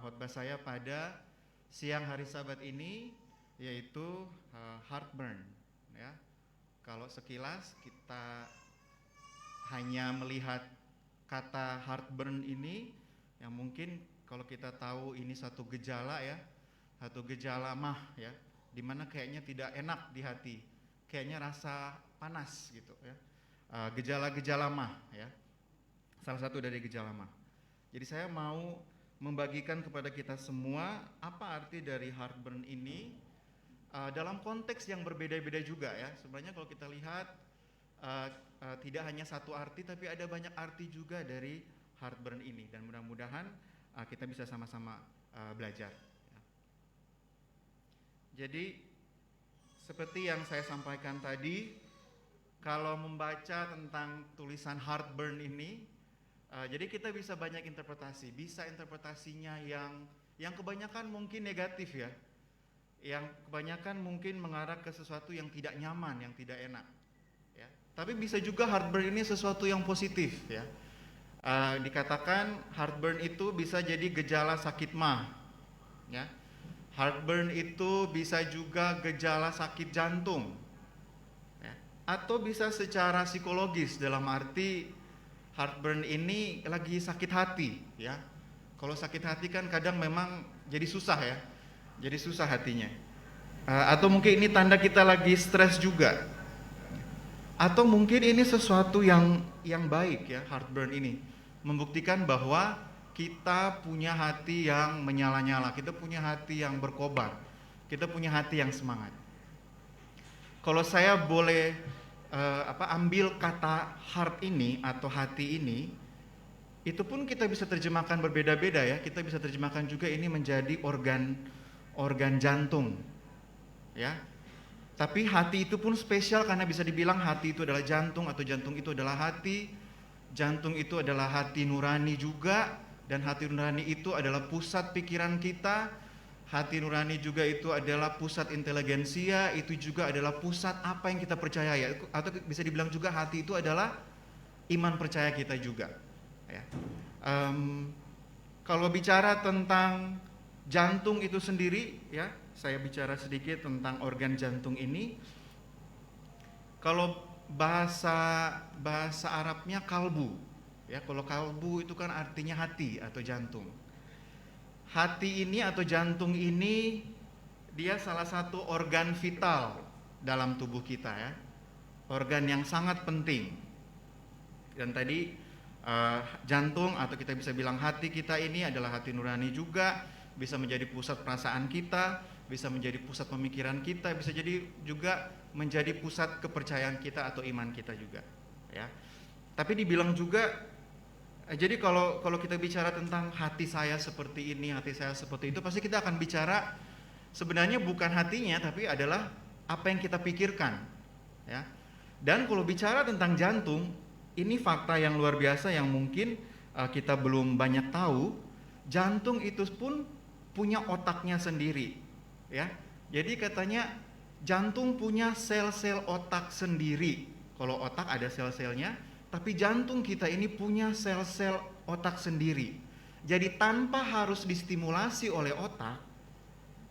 khotbah saya pada siang hari Sabat ini, yaitu heartburn. Ya, kalau sekilas kita hanya melihat kata heartburn ini, yang mungkin kalau kita tahu ini satu gejala ya, satu gejala mah ya, dimana kayaknya tidak enak di hati, kayaknya rasa panas gitu ya. Gejala-gejala mah ya, salah satu dari gejala mah. Jadi saya mau membagikan kepada kita semua apa arti dari heartburn ini dalam konteks yang berbeda-beda juga ya. Sebenarnya kalau kita lihat tidak hanya satu arti, tapi ada banyak arti juga dari heartburn ini, dan mudah-mudahan kita bisa sama-sama belajar ya. Jadi seperti yang saya sampaikan tadi, kalau membaca tentang tulisan heartburn ini, jadi kita bisa banyak interpretasi. Bisa interpretasinya yang kebanyakan mungkin negatif ya, yang kebanyakan mungkin mengarah ke sesuatu yang tidak nyaman, yang tidak enak ya. Tapi bisa juga heartburn ini sesuatu yang positif ya. Dikatakan heartburn itu bisa jadi gejala sakit mah ya. Heartburn itu bisa juga gejala sakit jantung ya. Atau bisa secara psikologis, dalam arti heartburn ini lagi sakit hati ya. Kalau sakit hati kan kadang memang jadi susah ya, jadi susah hatinya. Atau mungkin ini tanda kita lagi stres juga. Atau mungkin ini sesuatu yang baik ya, heartburn ini membuktikan bahwa kita punya hati yang menyala-nyala, kita punya hati yang berkobar, kita punya hati yang semangat. Kalau saya boleh ambil kata heart ini atau hati ini, itu pun kita bisa terjemahkan berbeda-beda ya. Kita bisa terjemahkan juga ini menjadi organ jantung ya. Tapi hati itu pun spesial karena bisa dibilang hati itu adalah jantung, atau jantung itu adalah hati. Jantung itu adalah hati nurani juga, dan hati nurani itu adalah pusat pikiran kita. Hati nurani juga itu adalah pusat inteligensia, itu juga adalah pusat apa yang kita percaya ya. Atau bisa dibilang juga hati itu adalah iman percaya kita juga ya. Kalau bicara tentang jantung itu sendiri ya, saya bicara sedikit tentang organ jantung ini. Kalau bahasa Arabnya kalbu ya. Kalau kalbu itu kan artinya hati atau jantung. Hati ini atau jantung ini dia salah satu organ vital dalam tubuh kita ya, organ yang sangat penting. Dan tadi jantung atau kita bisa bilang hati kita ini adalah hati nurani juga, bisa menjadi pusat perasaan kita, bisa menjadi pusat pemikiran kita, bisa jadi juga menjadi pusat kepercayaan kita atau iman kita juga ya. Tapi dibilang juga, jadi kalau kita bicara tentang hati saya seperti ini, hati saya seperti itu, pasti kita akan bicara sebenarnya bukan hatinya, tapi adalah apa yang kita pikirkan ya. Dan kalau bicara tentang jantung, ini fakta yang luar biasa yang mungkin kita belum banyak tahu. Jantung itu pun punya otaknya sendiri ya. Jadi katanya jantung punya sel-sel otak sendiri. Kalau otak ada sel-selnya, tapi jantung kita ini punya sel-sel otak sendiri. Jadi tanpa harus distimulasi oleh otak,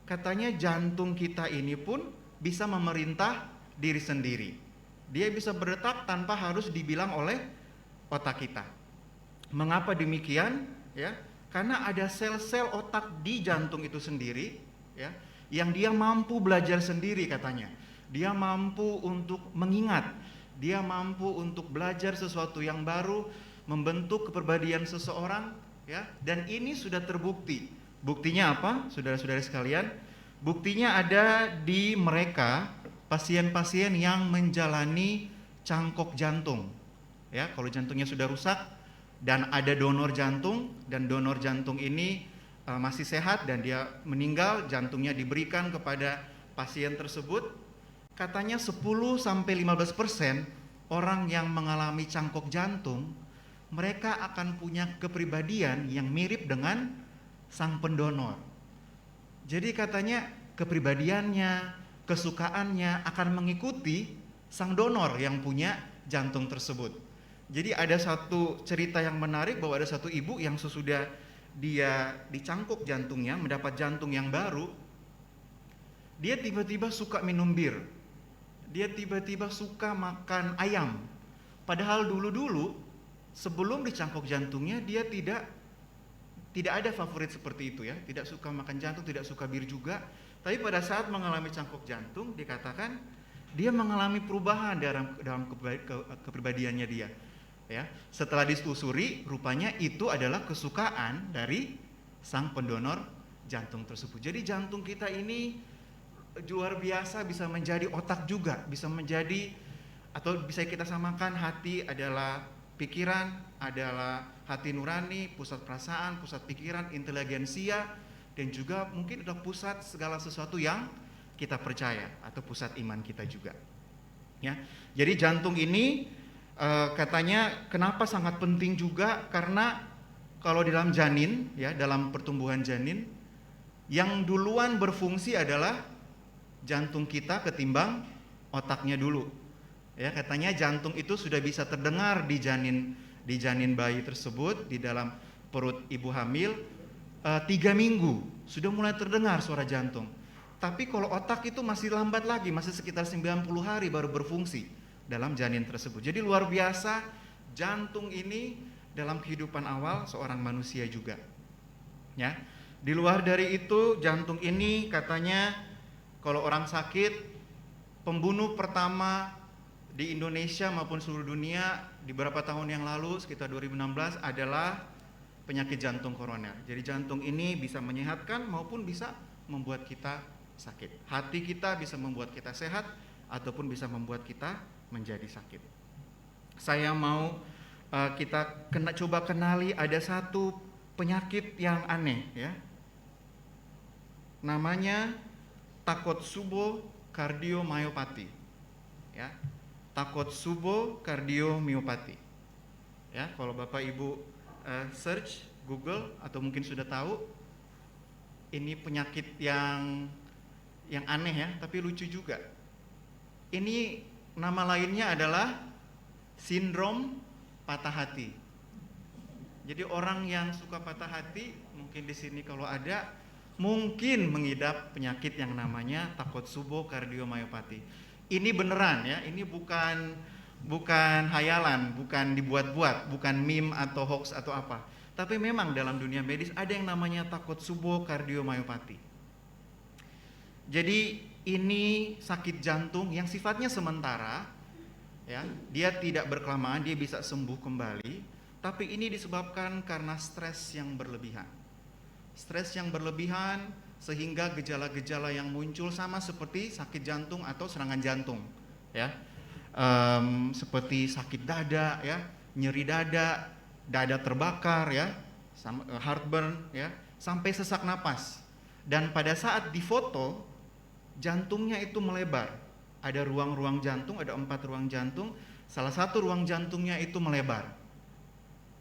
katanya jantung kita ini pun bisa memerintah diri sendiri. Dia bisa berdetak tanpa harus dibilang oleh otak kita. Mengapa demikian? Ya, karena ada sel-sel otak di jantung itu sendiri ya, yang dia mampu belajar sendiri katanya. Dia mampu untuk mengingat, dia mampu untuk belajar sesuatu yang baru, membentuk kepribadian seseorang ya. Dan ini sudah terbukti. Buktinya apa, saudara-saudara sekalian? Buktinya ada di mereka pasien-pasien yang menjalani cangkok jantung ya. Kalau jantungnya sudah rusak dan ada donor jantung, dan donor jantung ini masih sehat dan dia meninggal, jantungnya diberikan kepada pasien tersebut, katanya 10-15% orang yang mengalami cangkok jantung, mereka akan punya kepribadian yang mirip dengan sang pendonor. Jadi katanya kepribadiannya, kesukaannya akan mengikuti sang donor yang punya jantung tersebut. Jadi ada satu cerita yang menarik bahwa ada satu ibu yang sesudah dia dicangkuk jantungnya, mendapat jantung yang baru, dia tiba-tiba suka minum bir. Dia tiba-tiba suka makan ayam. Padahal dulu-dulu sebelum dicangkuk jantungnya dia tidak ada favorit seperti itu ya, tidak suka makan jantung, tidak suka bir juga. Tapi pada saat mengalami cangkuk jantung dikatakan dia mengalami perubahan dalam kepribadiannya dia. Ya, setelah ditelusuri rupanya itu adalah kesukaan dari sang pendonor jantung tersebut. Jadi jantung kita ini luar biasa, bisa menjadi otak juga, bisa menjadi, atau bisa kita samakan hati adalah pikiran, adalah hati nurani, pusat perasaan, pusat pikiran, inteligensia, dan juga mungkin adalah pusat segala sesuatu yang kita percaya atau pusat iman kita juga. Ya, jadi jantung ini katanya kenapa sangat penting juga, karena kalau di dalam janin ya, dalam pertumbuhan janin yang duluan berfungsi adalah jantung kita ketimbang otaknya dulu. Ya, katanya jantung itu sudah bisa terdengar di janin bayi tersebut, di dalam perut ibu hamil 3 minggu sudah mulai terdengar suara jantung. Tapi kalau otak itu masih lambat lagi, masih sekitar 90 hari baru berfungsi dalam janin tersebut. Jadi luar biasa jantung ini dalam kehidupan awal seorang manusia juga. Ya. Di luar dari itu, jantung ini katanya kalau orang sakit, pembunuh pertama di Indonesia maupun seluruh dunia di beberapa tahun yang lalu, sekitar 2016, adalah penyakit jantung koroner. Jadi jantung ini bisa menyehatkan maupun bisa membuat kita sakit. Hati kita bisa membuat kita sehat ataupun bisa membuat kita menjadi sakit. Saya mau kita coba kenali ada satu penyakit yang aneh ya. Namanya Takotsubo kardiomyopati. Ya. Takotsubo kardiomyopati. Ya, kalau Bapak Ibu search Google atau mungkin sudah tahu, ini penyakit yang aneh ya, tapi lucu juga. Ini nama lainnya adalah sindrom patah hati. Jadi orang yang suka patah hati, mungkin di sini kalau ada, mungkin mengidap penyakit yang namanya Takotsubo kardiomyopati. Ini beneran ya, ini bukan hayalan, bukan dibuat-buat, bukan meme atau hoax atau apa. Tapi memang dalam dunia medis ada yang namanya Takotsubo kardiomyopati. Jadi ini sakit jantung yang sifatnya sementara, ya, dia tidak berkelamaan, dia bisa sembuh kembali. Tapi ini disebabkan karena stres yang berlebihan. Stres yang berlebihan sehingga gejala-gejala yang muncul sama seperti sakit jantung atau serangan jantung, ya, seperti sakit dada, ya, nyeri dada, dada terbakar, ya, heartburn, ya, sampai sesak napas. Dan pada saat difoto, jantungnya itu melebar. Ada ruang-ruang jantung, ada 4 ruang jantung. Salah satu ruang jantungnya itu melebar.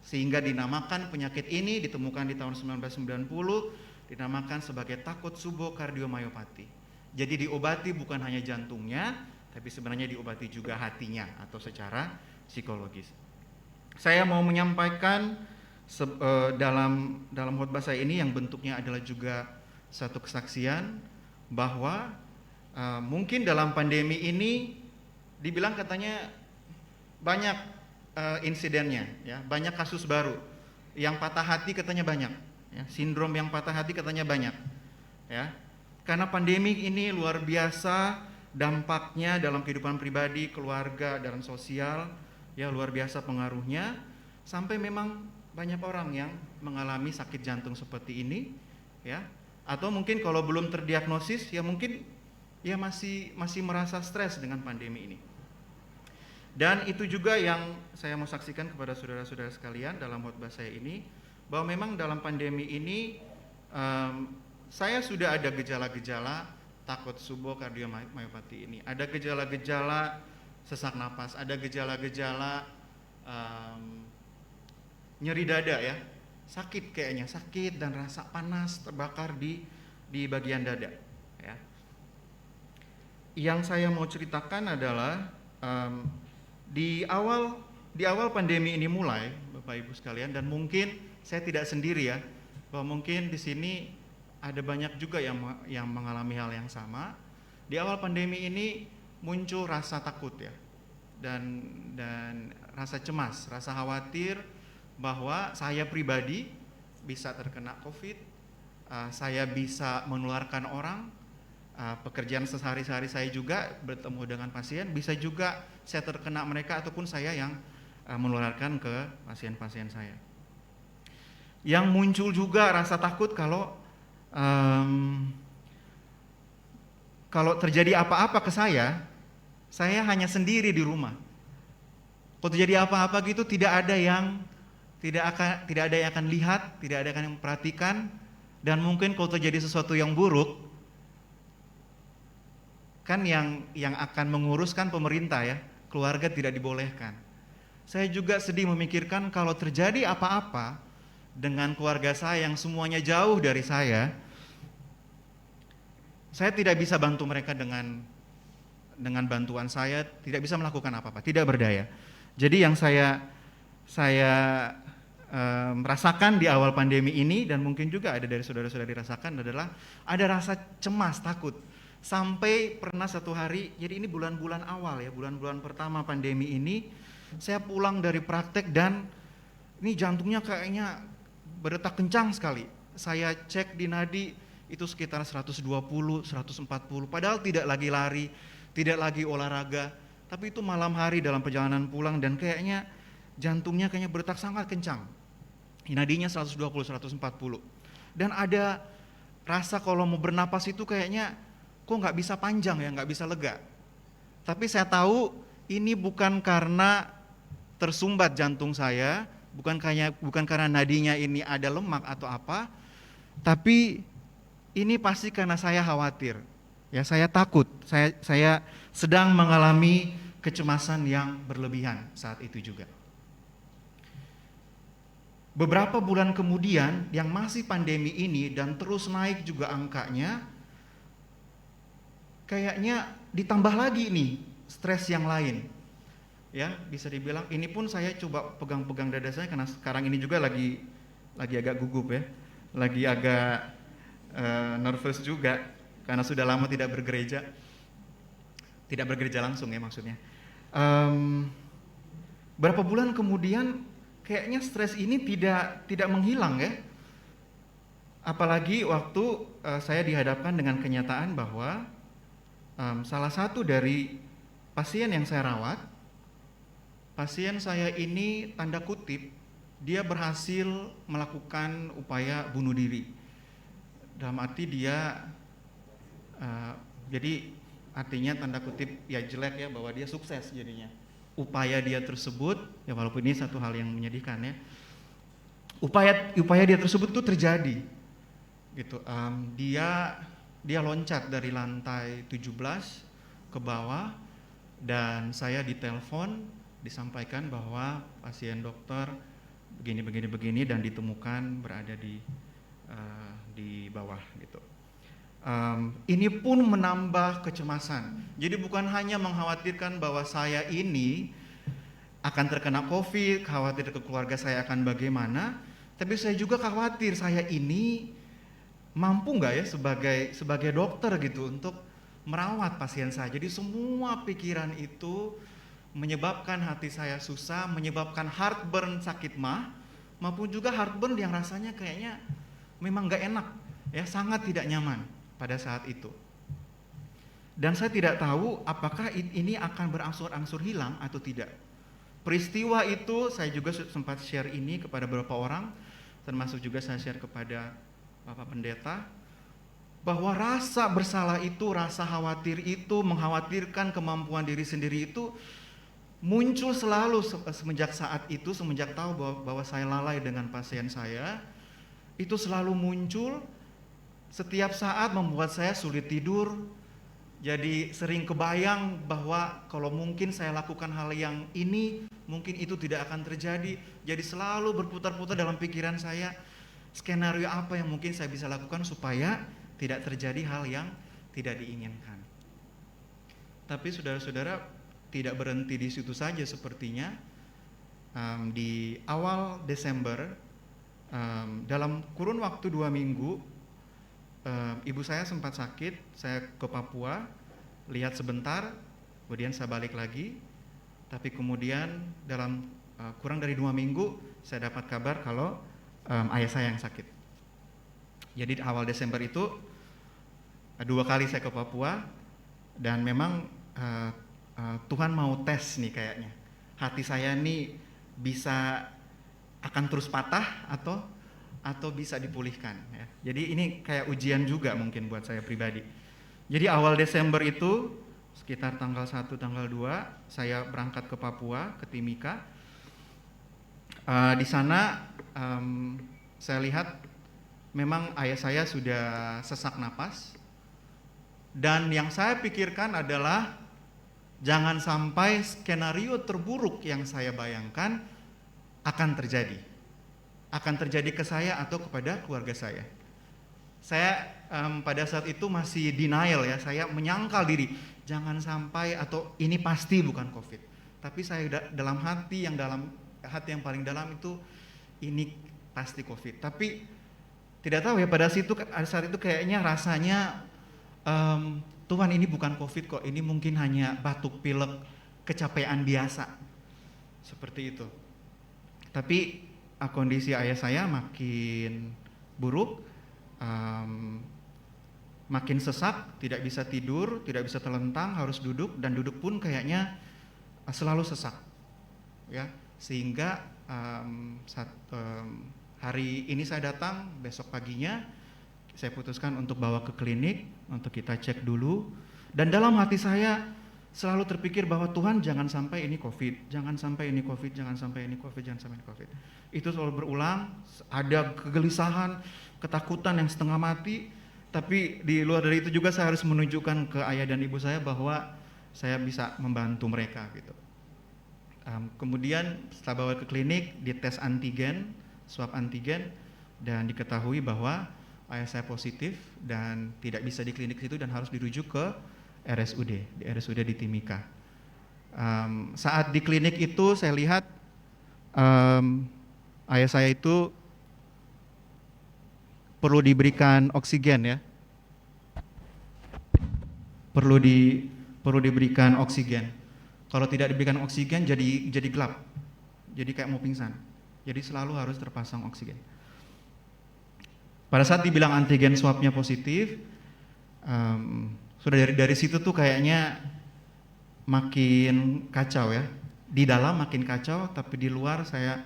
Sehingga dinamakan penyakit ini, ditemukan di tahun 1990, dinamakan sebagai Takotsubo kardiomyopati. Jadi diobati bukan hanya jantungnya, tapi sebenarnya diobati juga hatinya atau secara psikologis. Saya mau menyampaikan dalam khotbah saya ini yang bentuknya adalah juga satu kesaksian bahwa mungkin dalam pandemi ini dibilang katanya banyak insidennya, ya, banyak kasus baru. Yang patah hati katanya banyak, ya, sindrom yang patah hati katanya banyak, ya. Karena pandemi ini luar biasa dampaknya dalam kehidupan pribadi, keluarga, dan sosial, ya, luar biasa pengaruhnya, sampai memang banyak orang yang mengalami sakit jantung seperti ini, ya. Atau mungkin kalau belum terdiagnosis, ya mungkin ya masih merasa stres dengan pandemi ini. Dan itu juga yang saya mau saksikan kepada saudara-saudara sekalian dalam khotbah saya ini, bahwa memang dalam pandemi ini saya sudah ada gejala-gejala Takotsubo kardiomyopati ini. Ada gejala-gejala sesak napas, ada gejala-gejala nyeri dada, ya, sakit kayaknya, sakit dan rasa panas terbakar di bagian dada, ya. Yang saya mau ceritakan adalah di awal pandemi ini mulai, Bapak Ibu sekalian, dan mungkin saya tidak sendiri ya, bahwa mungkin di sini ada banyak juga yang mengalami hal yang sama. Di awal pandemi ini muncul rasa takut ya, dan rasa cemas, rasa khawatir bahwa saya pribadi bisa terkena COVID, saya bisa menularkan orang, pekerjaan sehari-hari saya juga bertemu dengan pasien, bisa juga saya terkena mereka ataupun saya yang menularkan ke pasien-pasien saya. Yang muncul juga rasa takut kalau terjadi apa-apa ke saya hanya sendiri di rumah. Kalau terjadi apa-apa gitu tidak ada yang akan lihat, tidak ada yang memperhatikan, dan mungkin kalau terjadi sesuatu yang buruk kan yang akan menguruskan pemerintah ya, keluarga tidak dibolehkan. Saya juga sedih memikirkan kalau terjadi apa-apa dengan keluarga saya yang semuanya jauh dari saya tidak bisa bantu mereka dengan bantuan saya, tidak bisa melakukan apa-apa, tidak berdaya. Jadi yang saya merasakan di awal pandemi ini, dan mungkin juga ada dari saudara-saudara dirasakan, adalah ada rasa cemas, takut. Sampai pernah satu hari, jadi ini bulan-bulan awal ya, bulan-bulan pertama pandemi ini, saya pulang dari praktek dan ini jantungnya kayaknya berdetak kencang sekali. Saya cek di nadi itu sekitar 120, 140, padahal tidak lagi lari, tidak lagi olahraga, tapi itu malam hari dalam perjalanan pulang dan kayaknya jantungnya kayaknya berdetak sangat kencang. Nadinya 120, 140. Dan ada rasa kalau mau bernapas itu kayaknya kok nggak bisa panjang ya, nggak bisa lega. Tapi saya tahu ini bukan karena tersumbat jantung saya, bukan karena nadinya ini ada lemak atau apa, tapi ini pasti karena saya khawatir. Ya, saya takut. Saya sedang mengalami kecemasan yang berlebihan saat itu juga. Beberapa bulan kemudian yang masih pandemi ini dan terus naik juga angkanya, kayaknya ditambah lagi nih stres yang lain. Ya, bisa dibilang ini pun saya coba pegang-pegang dada saya karena sekarang ini juga lagi agak gugup ya. Lagi agak nervous juga karena sudah lama tidak bergereja langsung ya maksudnya. Berapa bulan kemudian kayaknya stres ini tidak menghilang ya. Apalagi waktu saya dihadapkan dengan kenyataan bahwa salah satu dari pasien yang saya rawat, pasien saya ini tanda kutip dia berhasil melakukan upaya bunuh diri. Dalam arti dia jadi artinya tanda kutip ya jelek ya, bahwa dia sukses jadinya. Upaya dia tersebut ya, walaupun ini satu hal yang menyedihkan ya, upaya dia tersebut itu terjadi gitu. Dia loncat dari lantai 17 ke bawah dan saya ditelepon disampaikan bahwa pasien dokter begini dan ditemukan berada di bawah gitu. Ini pun menambah kecemasan. Jadi bukan hanya mengkhawatirkan bahwa saya ini akan terkena COVID, khawatir ke keluarga saya akan bagaimana, tapi saya juga khawatir saya ini mampu nggak ya sebagai dokter gitu untuk merawat pasien saya. Jadi semua pikiran itu menyebabkan hati saya susah, menyebabkan heartburn, sakit maupun juga heartburn yang rasanya kayaknya memang nggak enak ya, sangat tidak nyaman pada saat itu. Dan saya tidak tahu apakah ini akan berangsur-angsur hilang atau tidak. Peristiwa itu saya juga sempat share ini kepada beberapa orang, termasuk juga saya share kepada Bapak Pendeta, bahwa rasa bersalah itu, rasa khawatir itu, mengkhawatirkan kemampuan diri sendiri itu muncul selalu semenjak saat itu, semenjak tahu bahwa saya lalai dengan pasien saya, itu selalu muncul. Setiap saat membuat saya sulit tidur. Jadi sering kebayang bahwa kalau mungkin saya lakukan hal yang ini, mungkin itu tidak akan terjadi. Jadi selalu berputar-putar dalam pikiran saya, skenario apa yang mungkin saya bisa lakukan supaya tidak terjadi hal yang tidak diinginkan. Tapi saudara-saudara, tidak berhenti di situ saja sepertinya. Di awal Desember Dalam kurun waktu 2 minggu, ibu saya sempat sakit. Saya ke Papua, lihat sebentar, kemudian saya balik lagi. Tapi kemudian dalam kurang dari 2 minggu, saya dapat kabar kalau ayah saya yang sakit. Jadi awal Desember itu 2 kali saya ke Papua, dan memang Tuhan mau tes nih kayaknya. Hati saya nih bisa akan terus patah atau bisa dipulihkan ya. Jadi ini kayak ujian juga mungkin buat saya pribadi. Jadi awal Desember itu sekitar tanggal 1, tanggal 2 saya berangkat ke Papua, ke Timika. Di sana saya lihat memang ayah saya sudah sesak napas, dan yang saya pikirkan adalah jangan sampai skenario terburuk yang saya bayangkan akan terjadi ke saya atau kepada keluarga saya. Saya pada saat itu masih denial ya, saya menyangkal diri, jangan sampai, atau ini pasti bukan COVID. Tapi saya dalam hati yang hati yang paling dalam itu, ini pasti COVID. Tapi tidak tahu ya, pada saat itu kayaknya rasanya Tuhan, ini bukan COVID kok, ini mungkin hanya batuk pilek, kecapean biasa, seperti itu. Tapi kondisi ayah saya makin buruk, makin sesak, tidak bisa tidur, tidak bisa telentang, harus duduk, dan duduk pun kayaknya selalu sesak, ya. Sehingga hari ini saya datang, besok paginya saya putuskan untuk bawa ke klinik untuk kita cek dulu. Dan dalam hati saya selalu terpikir bahwa Tuhan, jangan sampai ini COVID, jangan sampai ini COVID, jangan sampai ini COVID, jangan sampai ini COVID. Itu selalu berulang, ada kegelisahan, ketakutan yang setengah mati. Tapi di luar dari itu juga saya harus menunjukkan ke ayah dan ibu saya bahwa saya bisa membantu mereka gitu. Kemudian setelah bawa ke klinik, dites antigen, swab antigen, dan diketahui bahwa ayah saya positif dan tidak bisa di klinik situ dan harus dirujuk ke RSUD di Timika. Saat di klinik itu saya lihat ayah saya itu perlu diberikan oksigen ya, perlu diberikan oksigen. Kalau tidak diberikan oksigen jadi gelap, jadi kayak mau pingsan. Jadi selalu harus terpasang oksigen. Pada saat dibilang antigen swabnya positif, sudah dari situ tuh kayaknya makin kacau ya. Di dalam makin kacau, tapi di luar saya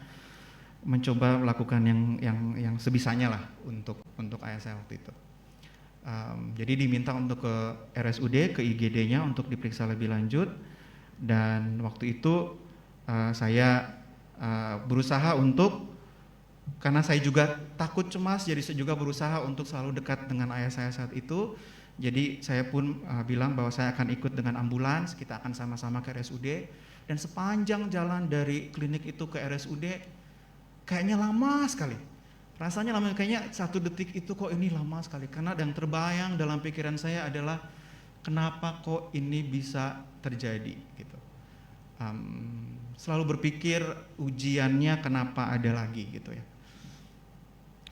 mencoba melakukan yang sebisanya lah untuk ayah saya waktu itu. Jadi diminta untuk ke RSUD, ke IGD-nya untuk diperiksa lebih lanjut, dan waktu itu saya berusaha untuk, karena saya juga takut cemas, jadi saya juga berusaha untuk selalu dekat dengan ayah saya saat itu. Jadi saya pun bilang bahwa saya akan ikut dengan ambulans, kita akan sama-sama ke RSUD. Dan sepanjang jalan dari klinik itu ke RSUD, kayaknya lama sekali. Rasanya lama, kayaknya 1 detik itu kok ini lama sekali. Karena yang terbayang dalam pikiran saya adalah, kenapa kok ini bisa terjadi gitu. Selalu berpikir ujiannya kenapa ada lagi gitu ya.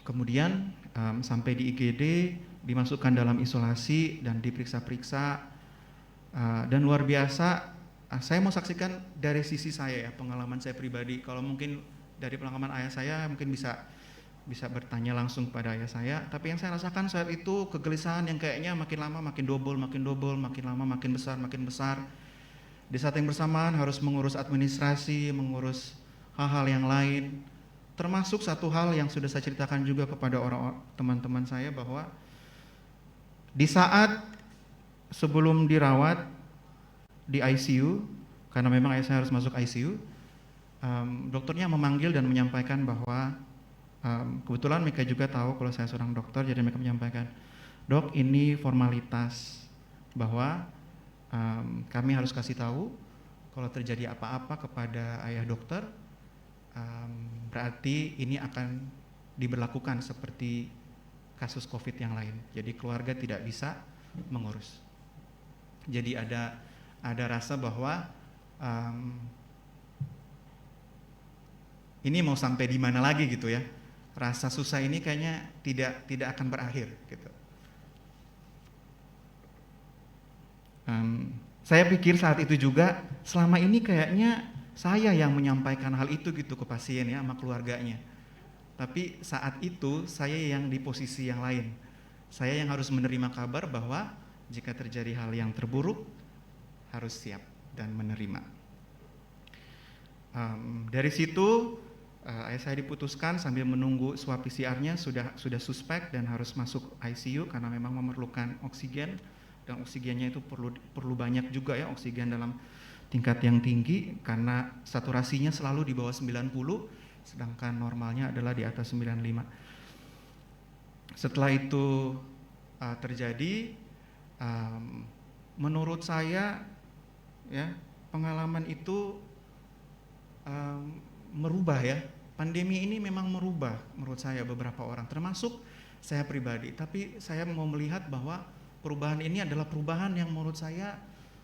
Kemudian sampai di IGD, dimasukkan dalam isolasi dan diperiksa-periksa, dan luar biasa. Saya mau saksikan dari sisi saya ya, pengalaman saya pribadi. Kalau mungkin dari pengalaman ayah saya mungkin bisa bertanya langsung kepada ayah saya. Tapi yang saya rasakan saat itu kegelisahan yang kayaknya makin lama makin double, makin lama makin besar. Di saat yang bersamaan harus mengurus administrasi, mengurus hal-hal yang lain. Termasuk satu hal yang sudah saya ceritakan juga kepada teman-teman saya, bahwa di saat sebelum dirawat di ICU, karena memang ayah saya harus masuk ICU, dokternya memanggil dan menyampaikan bahwa kebetulan mereka juga tahu kalau saya seorang dokter, jadi mereka menyampaikan, "Dok, ini formalitas bahwa kami harus kasih tahu kalau terjadi apa-apa kepada ayah dokter, berarti ini akan diberlakukan seperti kasus COVID yang lain. Jadi keluarga tidak bisa mengurus." Jadi ada rasa bahwa ini mau sampai di mana lagi gitu ya. rasa susah ini kayaknya tidak akan berakhir gitu. Saya pikir saat itu juga selama ini kayaknya saya yang menyampaikan hal itu gitu ke pasien ya sama keluarganya. Tapi saat itu saya yang di posisi yang lain. Saya yang harus menerima kabar bahwa jika terjadi hal yang terburuk harus siap dan menerima. Dari situ ayah saya diputuskan sambil menunggu swab PCR-nya sudah suspek dan harus masuk ICU karena memang memerlukan oksigen. Dan oksigennya itu perlu banyak juga ya, oksigen dalam tingkat yang tinggi karena saturasinya selalu di bawah 90 sedangkan normalnya adalah di atas 95. Setelah itu terjadi, menurut saya ya pengalaman itu merubah ya. Pandemi ini memang merubah menurut saya beberapa orang termasuk saya pribadi, tapi saya mau melihat bahwa perubahan ini adalah perubahan yang menurut saya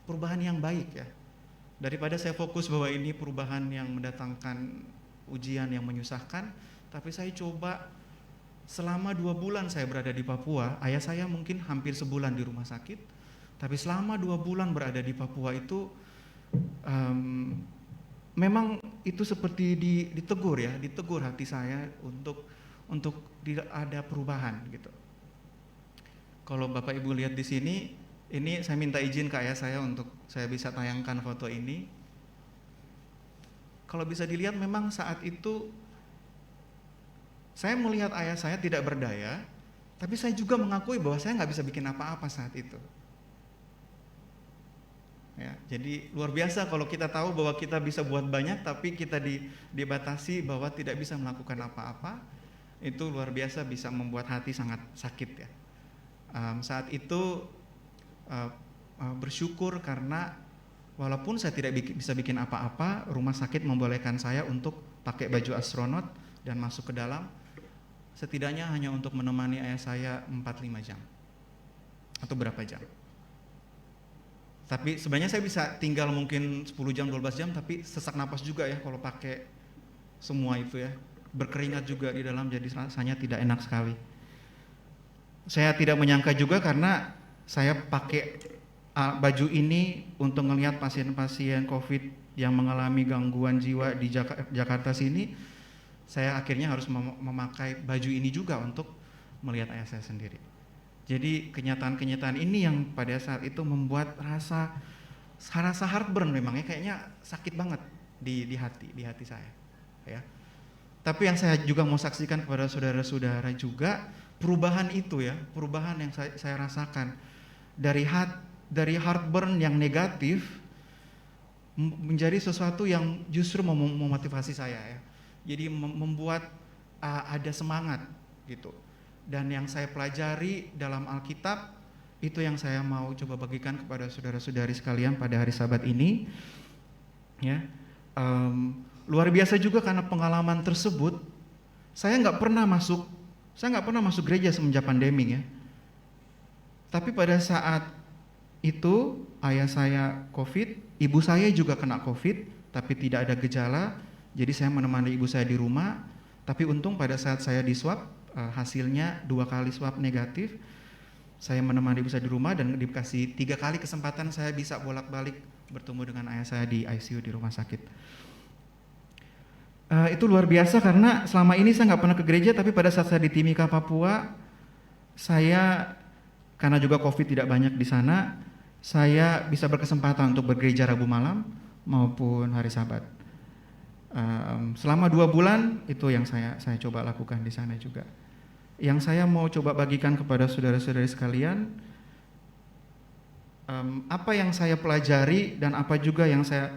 perubahan yang baik ya. Daripada saya fokus bahwa ini perubahan yang mendatangkan ujian yang menyusahkan, tapi saya coba selama 2 bulan saya berada di Papua. Ayah saya mungkin hampir sebulan di rumah sakit, tapi selama 2 bulan berada di Papua itu memang itu seperti ditegur ya, ditegur hati saya untuk ada perubahan gitu. Kalau Bapak Ibu lihat di sini, ini saya minta izin ke ayah saya untuk saya bisa tayangkan foto ini. Kalau bisa dilihat memang saat itu saya melihat ayah saya tidak berdaya, tapi saya juga mengakui bahwa saya nggak bisa bikin apa-apa saat itu. Ya, jadi luar biasa kalau kita tahu bahwa kita bisa buat banyak, tapi kita dibatasi bahwa tidak bisa melakukan apa-apa. Itu luar biasa bisa membuat hati sangat sakit ya. Saat itu bersyukur karena walaupun saya tidak bisa bikin apa-apa, rumah sakit membolehkan saya untuk pakai baju astronot dan masuk ke dalam, setidaknya hanya untuk menemani ayah saya 4-5 jam atau berapa jam. Tapi sebenarnya saya bisa tinggal mungkin 10 jam, 12 jam, tapi sesak napas juga ya kalau pakai semua itu ya, berkeringat juga di dalam, jadi rasanya tidak enak sekali. Saya tidak menyangka juga karena saya pakai baju ini untuk melihat pasien-pasien COVID yang mengalami gangguan jiwa di Jakarta sini. Saya akhirnya harus memakai baju ini juga untuk melihat ayah saya sendiri. Jadi kenyataan-kenyataan ini yang pada saat itu membuat rasa heartburn memangnya kayaknya sakit banget di hati saya. Ya. Tapi yang saya juga mau saksikan kepada saudara-saudara juga, perubahan itu ya, perubahan yang saya rasakan dari heartburn yang negatif menjadi sesuatu yang justru memotivasi saya ya. Jadi membuat ada semangat gitu. Dan yang saya pelajari dalam Alkitab itu yang saya mau coba bagikan kepada saudara-saudari sekalian pada hari Sabat ini. Ya, luar biasa juga karena pengalaman tersebut, saya nggak pernah masuk gereja semenjak pandemi ya. Tapi pada saat itu ayah saya COVID, ibu saya juga kena COVID, tapi tidak ada gejala. Jadi saya menemani ibu saya di rumah. Tapi untung pada saat saya di swab, hasilnya 2 kali swab negatif. Saya menemani ibu saya di rumah dan dikasih 3 kali kesempatan saya bisa bolak-balik bertemu dengan ayah saya di ICU di rumah sakit. Itu luar biasa karena selama ini saya nggak pernah ke gereja, tapi pada saat saya di Timika, Papua, saya karena juga COVID tidak banyak di sana, saya bisa berkesempatan untuk bergereja Rabu malam maupun hari Sabat. Selama 2 bulan itu yang saya coba lakukan di sana juga. Yang saya mau coba bagikan kepada saudara-saudari sekalian, apa yang saya pelajari dan apa juga yang saya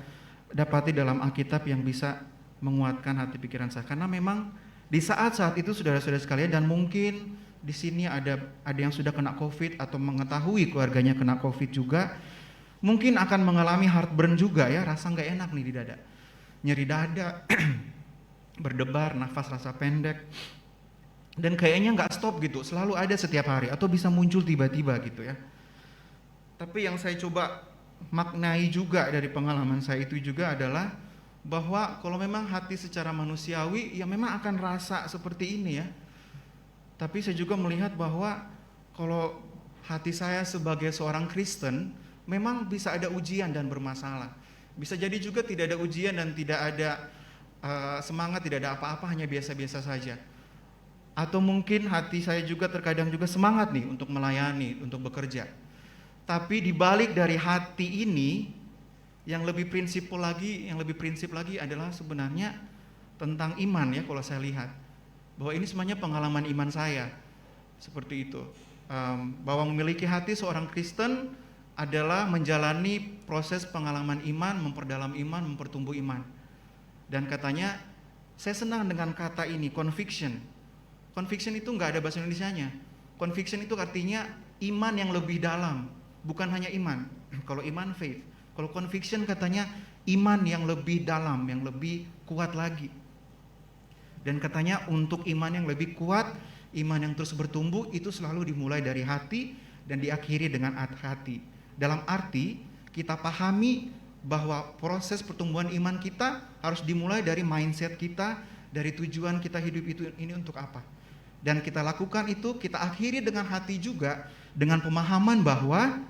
dapati dalam Alkitab yang bisa menguatkan hati pikiran saya. Karena memang di saat-saat itu saudara-saudara sekalian, dan mungkin di sini ada yang sudah kena COVID atau mengetahui keluarganya kena COVID juga, mungkin akan mengalami heartburn juga ya, rasa nggak enak nih di dada, nyeri dada, berdebar, nafas rasa pendek, dan kayaknya nggak stop gitu, selalu ada setiap hari atau bisa muncul tiba-tiba gitu ya. Tapi yang saya coba maknai juga dari pengalaman saya itu juga adalah bahwa kalau memang hati secara manusiawi ya memang akan rasa seperti ini ya. Tapi saya juga melihat bahwa kalau hati saya sebagai seorang Kristen memang bisa ada ujian dan bermasalah. Bisa jadi juga tidak ada ujian dan tidak ada semangat, tidak ada apa-apa, hanya biasa-biasa saja. Atau mungkin hati saya juga terkadang juga semangat nih untuk melayani, untuk bekerja. Tapi di balik dari hati ini yang lebih prinsip lagi adalah sebenarnya tentang iman ya, kalau saya lihat. Bahwa ini semuanya pengalaman iman saya. Seperti itu. Bahwa memiliki hati seorang Kristen adalah menjalani proses pengalaman iman, memperdalam iman, mempertumbuh iman. Dan katanya, saya senang dengan kata ini, conviction. Conviction itu nggak ada bahasa Indonesianya. Conviction itu artinya iman yang lebih dalam, bukan hanya iman. Kalau iman faith, kalau conviction katanya iman yang lebih dalam, yang lebih kuat lagi. Dan katanya untuk iman yang lebih kuat, iman yang terus bertumbuh itu selalu dimulai dari hati dan diakhiri dengan hati. Dalam arti kita pahami bahwa proses pertumbuhan iman kita harus dimulai dari mindset kita, dari tujuan kita hidup ini untuk apa. Dan kita lakukan itu, kita akhiri dengan hati juga, dengan pemahaman bahwa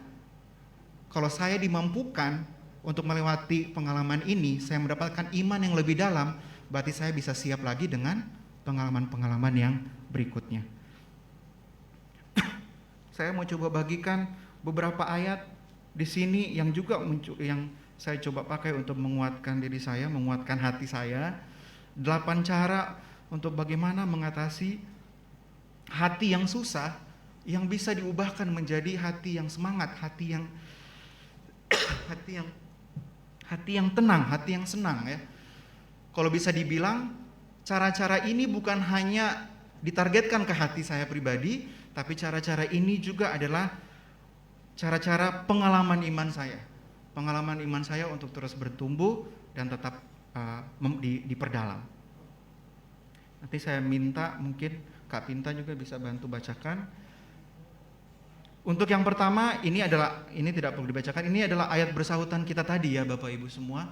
kalau saya dimampukan untuk melewati pengalaman ini, saya mendapatkan iman yang lebih dalam, berarti saya bisa siap lagi dengan pengalaman-pengalaman yang berikutnya. Saya mau coba bagikan beberapa ayat di sini yang juga yang saya coba pakai untuk menguatkan diri saya, menguatkan hati saya. 8 cara untuk bagaimana mengatasi hati yang susah, yang bisa diubahkan menjadi hati yang semangat, hati yang tenang, hati yang senang ya. Kalau bisa dibilang, cara-cara ini bukan hanya ditargetkan ke hati saya pribadi, tapi cara-cara ini juga adalah cara-cara pengalaman iman saya. Pengalaman iman saya untuk terus bertumbuh dan tetap diperdalam. Nanti saya minta mungkin Kak Pinta juga bisa bantu bacakan. Untuk yang pertama, ini tidak perlu dibacakan, ini adalah ayat bersahutan kita tadi ya Bapak Ibu semua.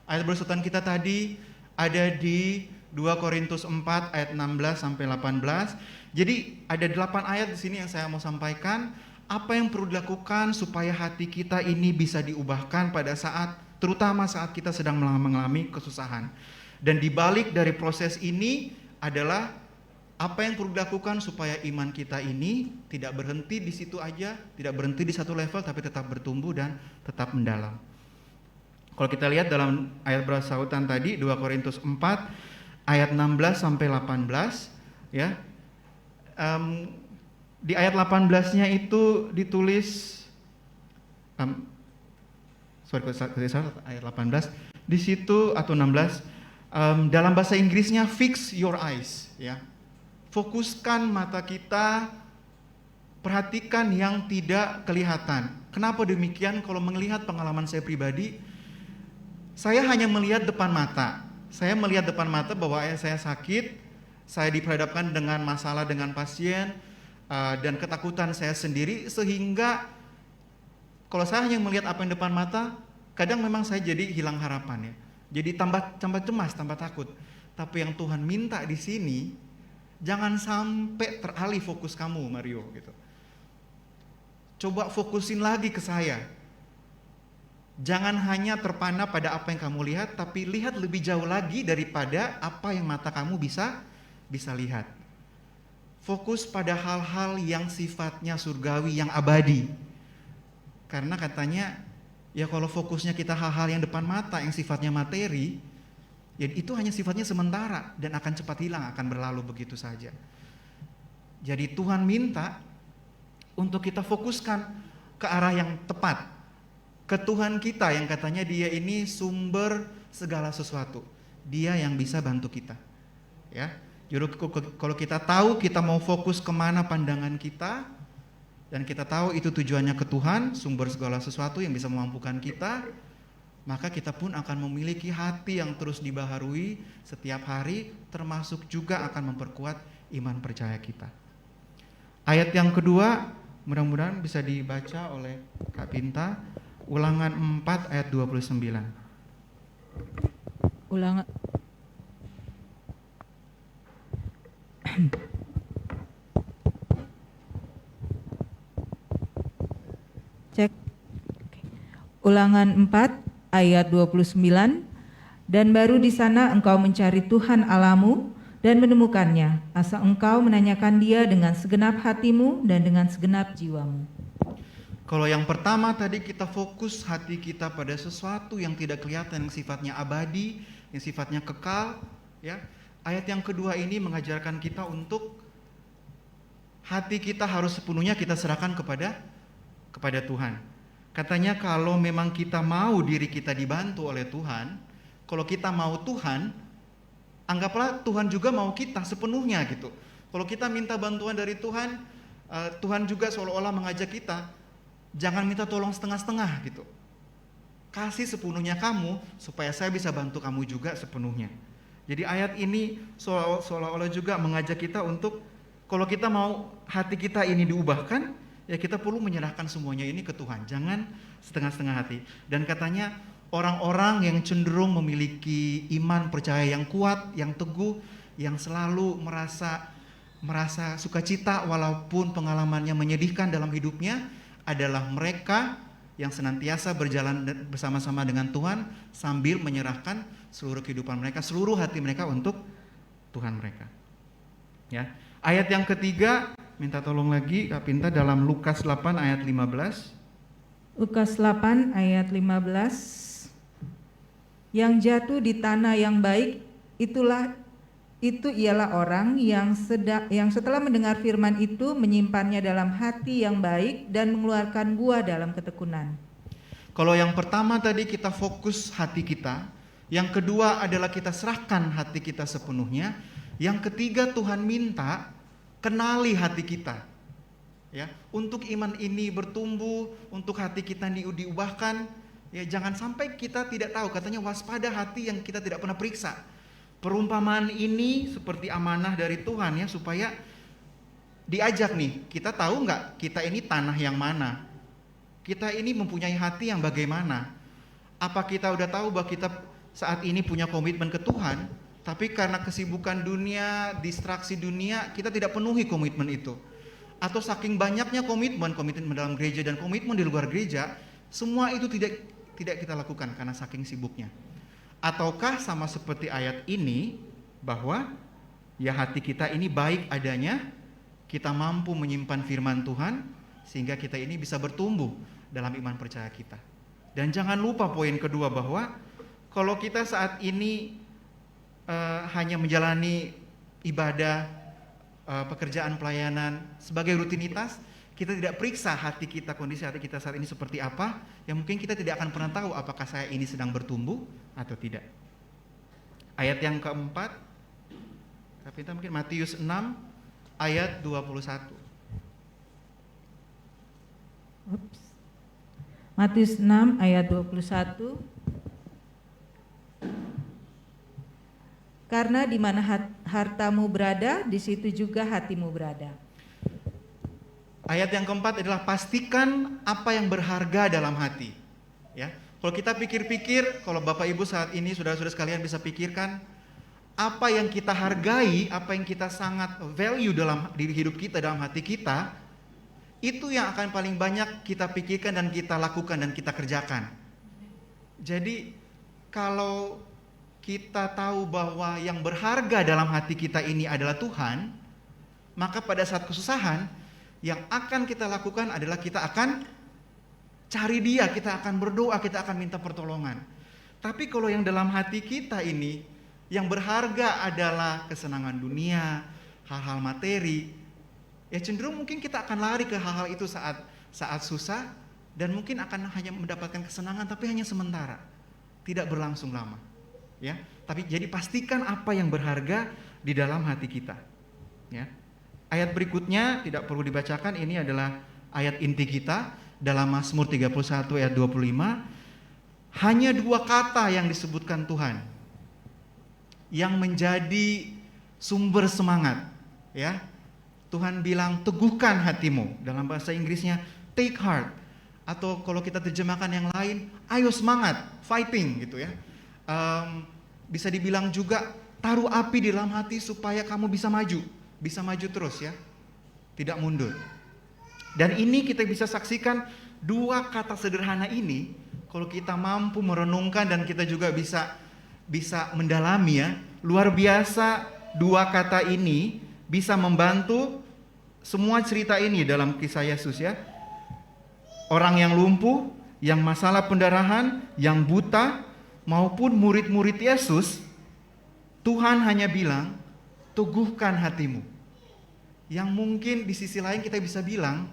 Ayat bersahutan kita tadi ada di 2 Korintus 4 ayat 16 sampai 18. Jadi ada 8 ayat di sini yang saya mau sampaikan. Apa yang perlu dilakukan supaya hati kita ini bisa diubahkan pada saat, terutama saat kita sedang mengalami kesusahan. Dan dibalik dari proses ini adalah apa yang perlu dilakukan supaya iman kita ini tidak berhenti di situ aja, tidak berhenti di satu level, tapi tetap bertumbuh dan tetap mendalam. Kalau kita lihat dalam ayat bersahutan tadi 2 Korintus 4 ayat 16 sampai 18 ya. Di ayat 18-nya itu ditulis ayat 18 di situ atau 16 dalam bahasa Inggrisnya fix your eyes ya. Fokuskan mata kita, perhatikan yang tidak kelihatan. Kenapa demikian? Kalau melihat pengalaman saya pribadi, saya hanya melihat depan mata. Saya melihat depan mata bahwa saya sakit, saya diperhadapkan dengan masalah dengan pasien, dan ketakutan saya sendiri, sehingga kalau saya hanya melihat apa yang depan mata, kadang memang saya jadi hilang harapan ya. Jadi tambah cemas, tambah takut. Tapi yang Tuhan minta di sini, jangan sampai teralih fokus kamu Mario gitu. Coba fokusin lagi ke saya. Jangan hanya terpana pada apa yang kamu lihat, tapi lihat lebih jauh lagi daripada apa yang mata kamu bisa lihat. Fokus pada hal-hal yang sifatnya surgawi, yang abadi. Karena katanya, ya kalau fokusnya kita hal-hal yang depan mata, yang sifatnya materi, ya itu hanya sifatnya sementara dan akan cepat hilang, akan berlalu begitu saja. Jadi Tuhan minta untuk kita fokuskan ke arah yang tepat, ke Tuhan kita yang katanya Dia ini sumber segala sesuatu. Dia yang bisa bantu kita. Ya. Jadi kalau kita tahu kita mau fokus kemana pandangan kita, dan kita tahu itu tujuannya ke Tuhan, sumber segala sesuatu yang bisa memampukan kita, maka kita pun akan memiliki hati yang terus dibaharui setiap hari, termasuk juga akan memperkuat iman percaya kita. Ayat yang kedua, mudah-mudahan bisa dibaca oleh Kak Pinta, Ulangan 4 ayat 29. Ulangan. Cek. Ulangan 4 ayat 29. Dan baru di sana engkau mencari Tuhan Allahmu dan menemukannya, asal engkau menanyakan Dia dengan segenap hatimu dan dengan segenap jiwamu. Kalau yang pertama tadi kita fokus hati kita pada sesuatu yang tidak kelihatan, yang sifatnya abadi, yang sifatnya kekal, ya. Ayat yang kedua ini mengajarkan kita untuk hati kita harus sepenuhnya kita serahkan kepada Tuhan. Katanya kalau memang kita mau diri kita dibantu oleh Tuhan, kalau kita mau Tuhan, anggaplah Tuhan juga mau kita sepenuhnya gitu. Kalau kita minta bantuan dari Tuhan, Tuhan juga seolah-olah mengajak kita, jangan minta tolong setengah-setengah gitu. Kasih sepenuhnya kamu supaya saya bisa bantu kamu juga sepenuhnya. Jadi ayat ini seolah-olah juga mengajak kita untuk kalau kita mau hati kita ini diubahkan, ya kita perlu menyerahkan semuanya ini ke Tuhan. Jangan setengah-setengah hati. Dan katanya orang-orang yang cenderung memiliki iman percaya yang kuat, yang teguh, yang selalu merasa sukacita walaupun pengalamannya menyedihkan dalam hidupnya adalah mereka yang senantiasa berjalan bersama-sama dengan Tuhan sambil menyerahkan seluruh kehidupan mereka, seluruh hati mereka untuk Tuhan mereka. Ya. Ayat yang ketiga, minta tolong lagi Kak Pinta dalam Lukas 8 ayat 15. Lukas 8 ayat 15. Yang jatuh di tanah yang baik itu ialah orang yang setelah mendengar firman itu menyimpannya dalam hati yang baik dan mengeluarkan buah dalam ketekunan. Kalau yang pertama tadi kita fokus hati kita, yang kedua adalah kita serahkan hati kita sepenuhnya, yang ketiga Tuhan minta kenali hati kita. Ya, untuk iman ini bertumbuh, untuk hati kita diubahkan, ya jangan sampai kita tidak tahu, katanya waspada hati yang kita tidak pernah periksa. Perumpamaan ini seperti amanah dari Tuhan ya, supaya diajak nih, kita tahu nggak kita ini tanah yang mana? Kita ini mempunyai hati yang bagaimana? Apa kita udah tahu bahwa kita saat ini punya komitmen ke Tuhan, tapi karena kesibukan dunia, distraksi dunia, kita tidak penuhi komitmen itu. Atau saking banyaknya komitmen dalam gereja dan komitmen di luar gereja, semua itu tidak kita lakukan karena saking sibuknya. Ataukah sama seperti ayat ini, bahwa ya hati kita ini baik adanya, kita mampu menyimpan firman Tuhan, sehingga kita ini bisa bertumbuh dalam iman percaya kita. Dan jangan lupa poin kedua, bahwa kalau kita saat ini hanya menjalani ibadah, pekerjaan pelayanan sebagai rutinitas, kita tidak periksa hati kita, kondisi hati kita saat ini seperti apa, ya mungkin kita tidak akan pernah tahu apakah saya ini sedang bertumbuh atau tidak. Ayat yang keempat, kita mungkin Matius 6 ayat 21. Matius 6 ayat 21. Karena di mana hartamu berada, di situ juga hatimu berada. Ayat yang keempat adalah pastikan apa yang berharga dalam hati. Ya, kalau kita pikir-pikir, kalau Bapak Ibu saat ini saudara-saudara sekalian bisa pikirkan apa yang kita hargai, apa yang kita sangat value dalam diri hidup kita, dalam hati kita, itu yang akan paling banyak kita pikirkan dan kita lakukan dan kita kerjakan. Jadi kalau kita tahu bahwa yang berharga dalam hati kita ini adalah Tuhan, maka pada saat kesusahan yang akan kita lakukan adalah kita akan cari Dia, kita akan berdoa, kita akan minta pertolongan. Tapi kalau yang dalam hati kita ini yang berharga adalah kesenangan dunia, hal-hal materi, ya cenderung mungkin kita akan lari ke hal-hal itu saat susah, dan mungkin akan hanya mendapatkan kesenangan tapi hanya sementara, tidak berlangsung lama. Ya, tapi jadi pastikan apa yang berharga di dalam hati kita. Ya. Ayat berikutnya tidak perlu dibacakan, ini adalah ayat inti kita dalam Mazmur 31 ayat 25. Hanya dua kata yang disebutkan Tuhan yang menjadi sumber semangat, ya. Tuhan bilang teguhkan hatimu, dalam bahasa Inggrisnya take heart, atau kalau kita terjemahkan yang lain, ayo semangat, fighting gitu ya. bisa dibilang juga taruh api di dalam hati supaya kamu bisa maju terus ya, tidak mundur. Dan ini kita bisa saksikan dua kata sederhana ini, kalau kita mampu merenungkan dan kita juga bisa mendalami ya, luar biasa dua kata ini bisa membantu semua cerita ini dalam kisah Yesus ya. Orang yang lumpuh, yang masalah pendarahan, yang buta, maupun murid-murid Yesus, Tuhan hanya bilang, teguhkan hatimu. Yang mungkin di sisi lain kita bisa bilang,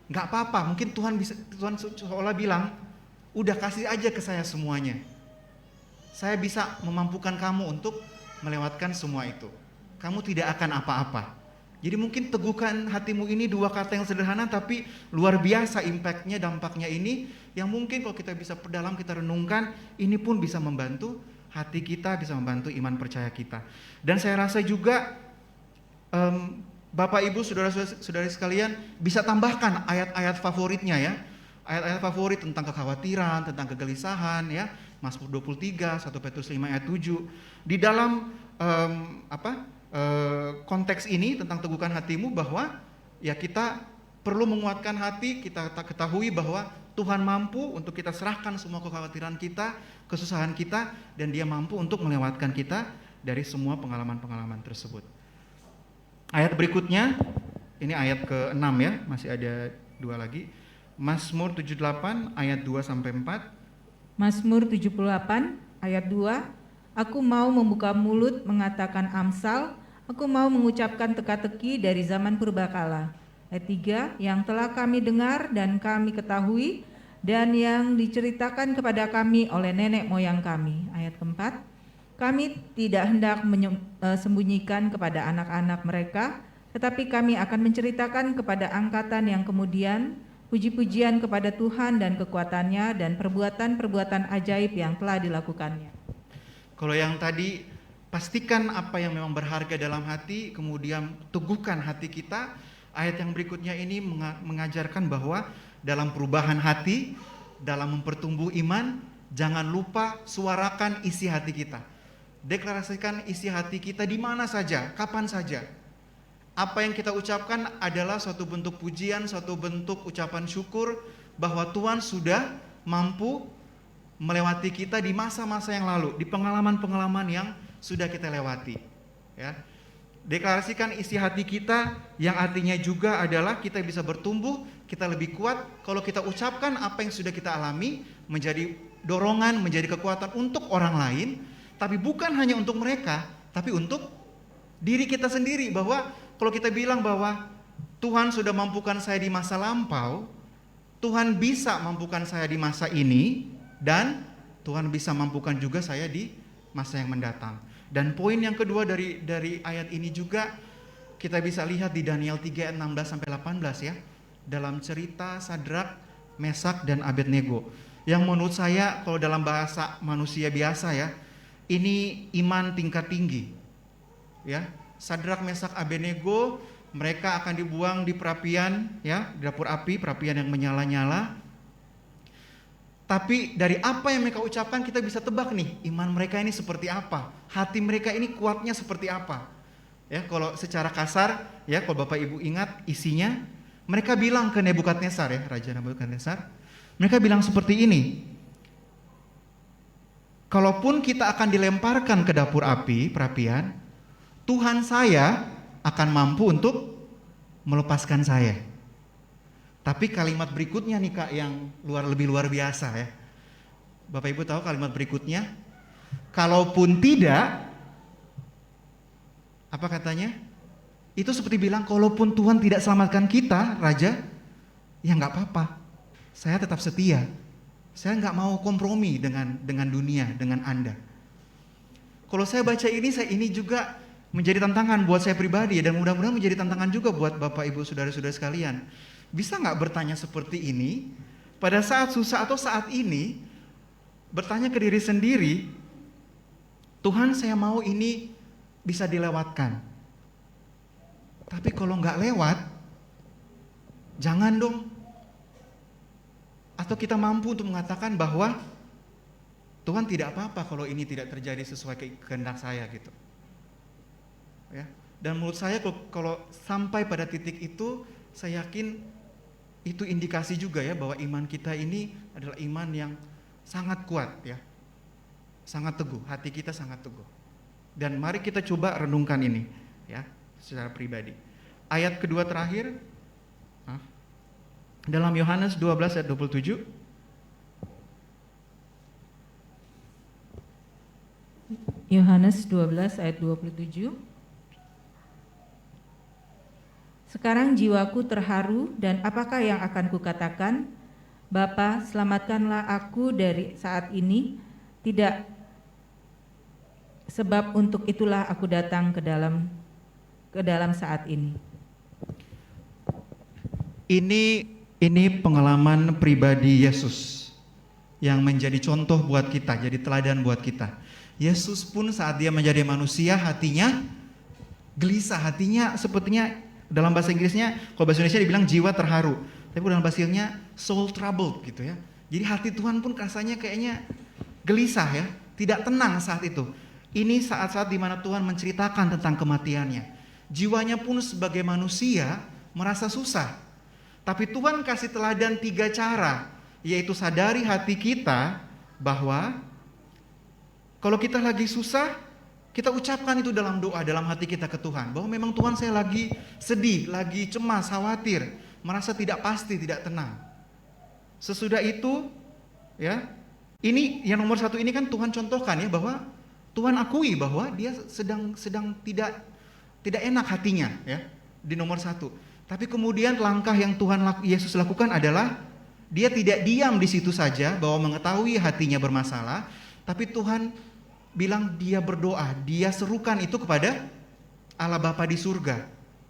nggak apa-apa, mungkin Tuhan seolah bilang, udah kasih aja ke saya semuanya. Saya bisa memampukan kamu untuk melewatkan semua itu. Kamu tidak akan apa-apa. Jadi mungkin teguhkan hatimu ini dua kata yang sederhana tapi luar biasa impactnya, dampaknya ini, yang mungkin kalau kita bisa perdalam, kita renungkan, ini pun bisa membantu hati kita, bisa membantu iman percaya kita. Dan saya rasa juga Bapak Ibu saudara-saudari sekalian bisa tambahkan ayat-ayat favoritnya ya. Ayat-ayat favorit tentang kekhawatiran, tentang kegelisahan ya. Mazmur 23, 1 Petrus 5 ayat 7. Di dalam konteks ini tentang teguhkan hatimu, bahwa ya kita perlu menguatkan hati, kita ketahui bahwa Tuhan mampu untuk kita serahkan semua kekhawatiran kita, kesusahan kita, dan Dia mampu untuk melewatkan kita dari semua pengalaman-pengalaman tersebut. Ayat berikutnya, ini ayat ke-6 ya, masih ada dua lagi. Mazmur 78 ayat 2-4. Mazmur 78 ayat 2, aku mau membuka mulut mengatakan amsal, aku mau mengucapkan teka-teki dari zaman purbakala. Ayat 3, yang telah kami dengar dan kami ketahui dan yang diceritakan kepada kami oleh nenek moyang kami. Ayat keempat, kami tidak hendak sembunyikan kepada anak-anak mereka, tetapi kami akan menceritakan kepada angkatan yang kemudian puji-pujian kepada Tuhan dan kekuatannya dan perbuatan-perbuatan ajaib yang telah dilakukannya. Kalau yang tadi, pastikan apa yang memang berharga dalam hati, kemudian teguhkan hati kita. Ayat yang berikutnya ini mengajarkan bahwa dalam perubahan hati, dalam mempertumbuh iman, jangan lupa suarakan isi hati kita. Deklarasikan isi hati kita di mana saja, kapan saja. Apa yang kita ucapkan adalah suatu bentuk pujian, suatu bentuk ucapan syukur bahwa Tuhan sudah mampu melewati kita di masa-masa yang lalu, di pengalaman-pengalaman yang sudah kita lewati. Ya. Deklarasikan isi hati kita, yang artinya juga adalah kita bisa bertumbuh, kita lebih kuat kalau kita ucapkan apa yang sudah kita alami, menjadi dorongan, menjadi kekuatan untuk orang lain, tapi bukan hanya untuk mereka, tapi untuk diri kita sendiri. Bahwa kalau kita bilang bahwa Tuhan sudah mampukan saya di masa lampau, Tuhan bisa mampukan saya di masa ini, dan Tuhan bisa mampukan juga saya di masa yang mendatang. Dan poin yang kedua dari ayat ini juga kita bisa lihat di Daniel 3 ayat 16-18 ya, dalam cerita Sadrak, Mesak, dan Abednego, yang menurut saya kalau dalam bahasa manusia biasa ya, ini iman tingkat tinggi ya. Sadrak, Mesak, Abednego, mereka akan dibuang di perapian ya, di dapur api, perapian yang menyala-nyala. Tapi dari apa yang mereka ucapkan kita bisa tebak nih, iman mereka ini seperti apa, hati mereka ini kuatnya seperti apa. Ya, kalau secara kasar ya, kalau Bapak Ibu ingat isinya, mereka bilang ke Nebukadnezar ya, Raja Nebukadnezar, mereka bilang seperti ini. Kalaupun kita akan dilemparkan ke dapur api, perapian, Tuhan saya akan mampu untuk melepaskan saya. Tapi kalimat berikutnya nih Kak yang lebih luar biasa ya. Bapak Ibu tahu kalimat berikutnya? Kalaupun tidak, apa katanya? Itu seperti bilang, kalaupun Tuhan tidak selamatkan kita, Raja, ya nggak apa-apa. Saya tetap setia. Saya nggak mau kompromi dengan dunia, dengan Anda. Kalau saya baca ini juga menjadi tantangan buat saya pribadi, dan mudah-mudahan menjadi tantangan juga buat Bapak Ibu saudara-saudara sekalian. Bisa nggak bertanya seperti ini pada saat susah atau saat ini, bertanya ke diri sendiri, Tuhan saya mau ini bisa dilewatkan. Tapi kalau nggak lewat, jangan dong. Atau kita mampu untuk mengatakan bahwa Tuhan tidak apa-apa kalau ini tidak terjadi sesuai kehendak saya gitu. Ya. Dan menurut saya kalau sampai pada titik itu, saya yakin itu indikasi juga ya bahwa iman kita ini adalah iman yang sangat kuat ya. Sangat teguh, hati kita sangat teguh. Dan mari kita coba renungkan ini ya secara pribadi. Ayat kedua terakhir dalam Yohanes 12 ayat 27. Yohanes 12 ayat 27. Sekarang jiwaku terharu, dan apakah yang akan kukatakan? Bapa, selamatkanlah aku dari saat ini. Tidak, sebab untuk itulah aku datang ke dalam saat ini. Ini pengalaman pribadi Yesus yang menjadi contoh buat kita, jadi teladan buat kita. Yesus pun saat dia menjadi manusia hatinya gelisah, hatinya sepertinya dalam bahasa Inggrisnya, kalau bahasa Indonesia dibilang jiwa terharu, tapi dalam bahasa Inggrisnya soul troubled gitu ya. Jadi hati Tuhan pun rasanya kayaknya gelisah ya, tidak tenang saat itu. Ini saat-saat di mana Tuhan menceritakan tentang kematiannya. Jiwanya pun sebagai manusia merasa susah. Tapi Tuhan kasih teladan 3 cara, yaitu sadari hati kita bahwa kalau kita lagi susah, kita ucapkan itu dalam doa, dalam hati kita ke Tuhan. Bahwa memang Tuhan, saya lagi sedih, lagi cemas, khawatir, merasa tidak pasti, tidak tenang. Sesudah itu, ya, ini yang nomor 1 ini kan Tuhan contohkan ya, bahwa Tuhan akui bahwa dia sedang tidak enak hatinya ya, di nomor 1. Tapi kemudian langkah yang Yesus lakukan adalah dia tidak diam di situ saja bahwa mengetahui hatinya bermasalah, tapi Tuhan bilang dia berdoa, dia serukan itu kepada Allah Bapa di surga,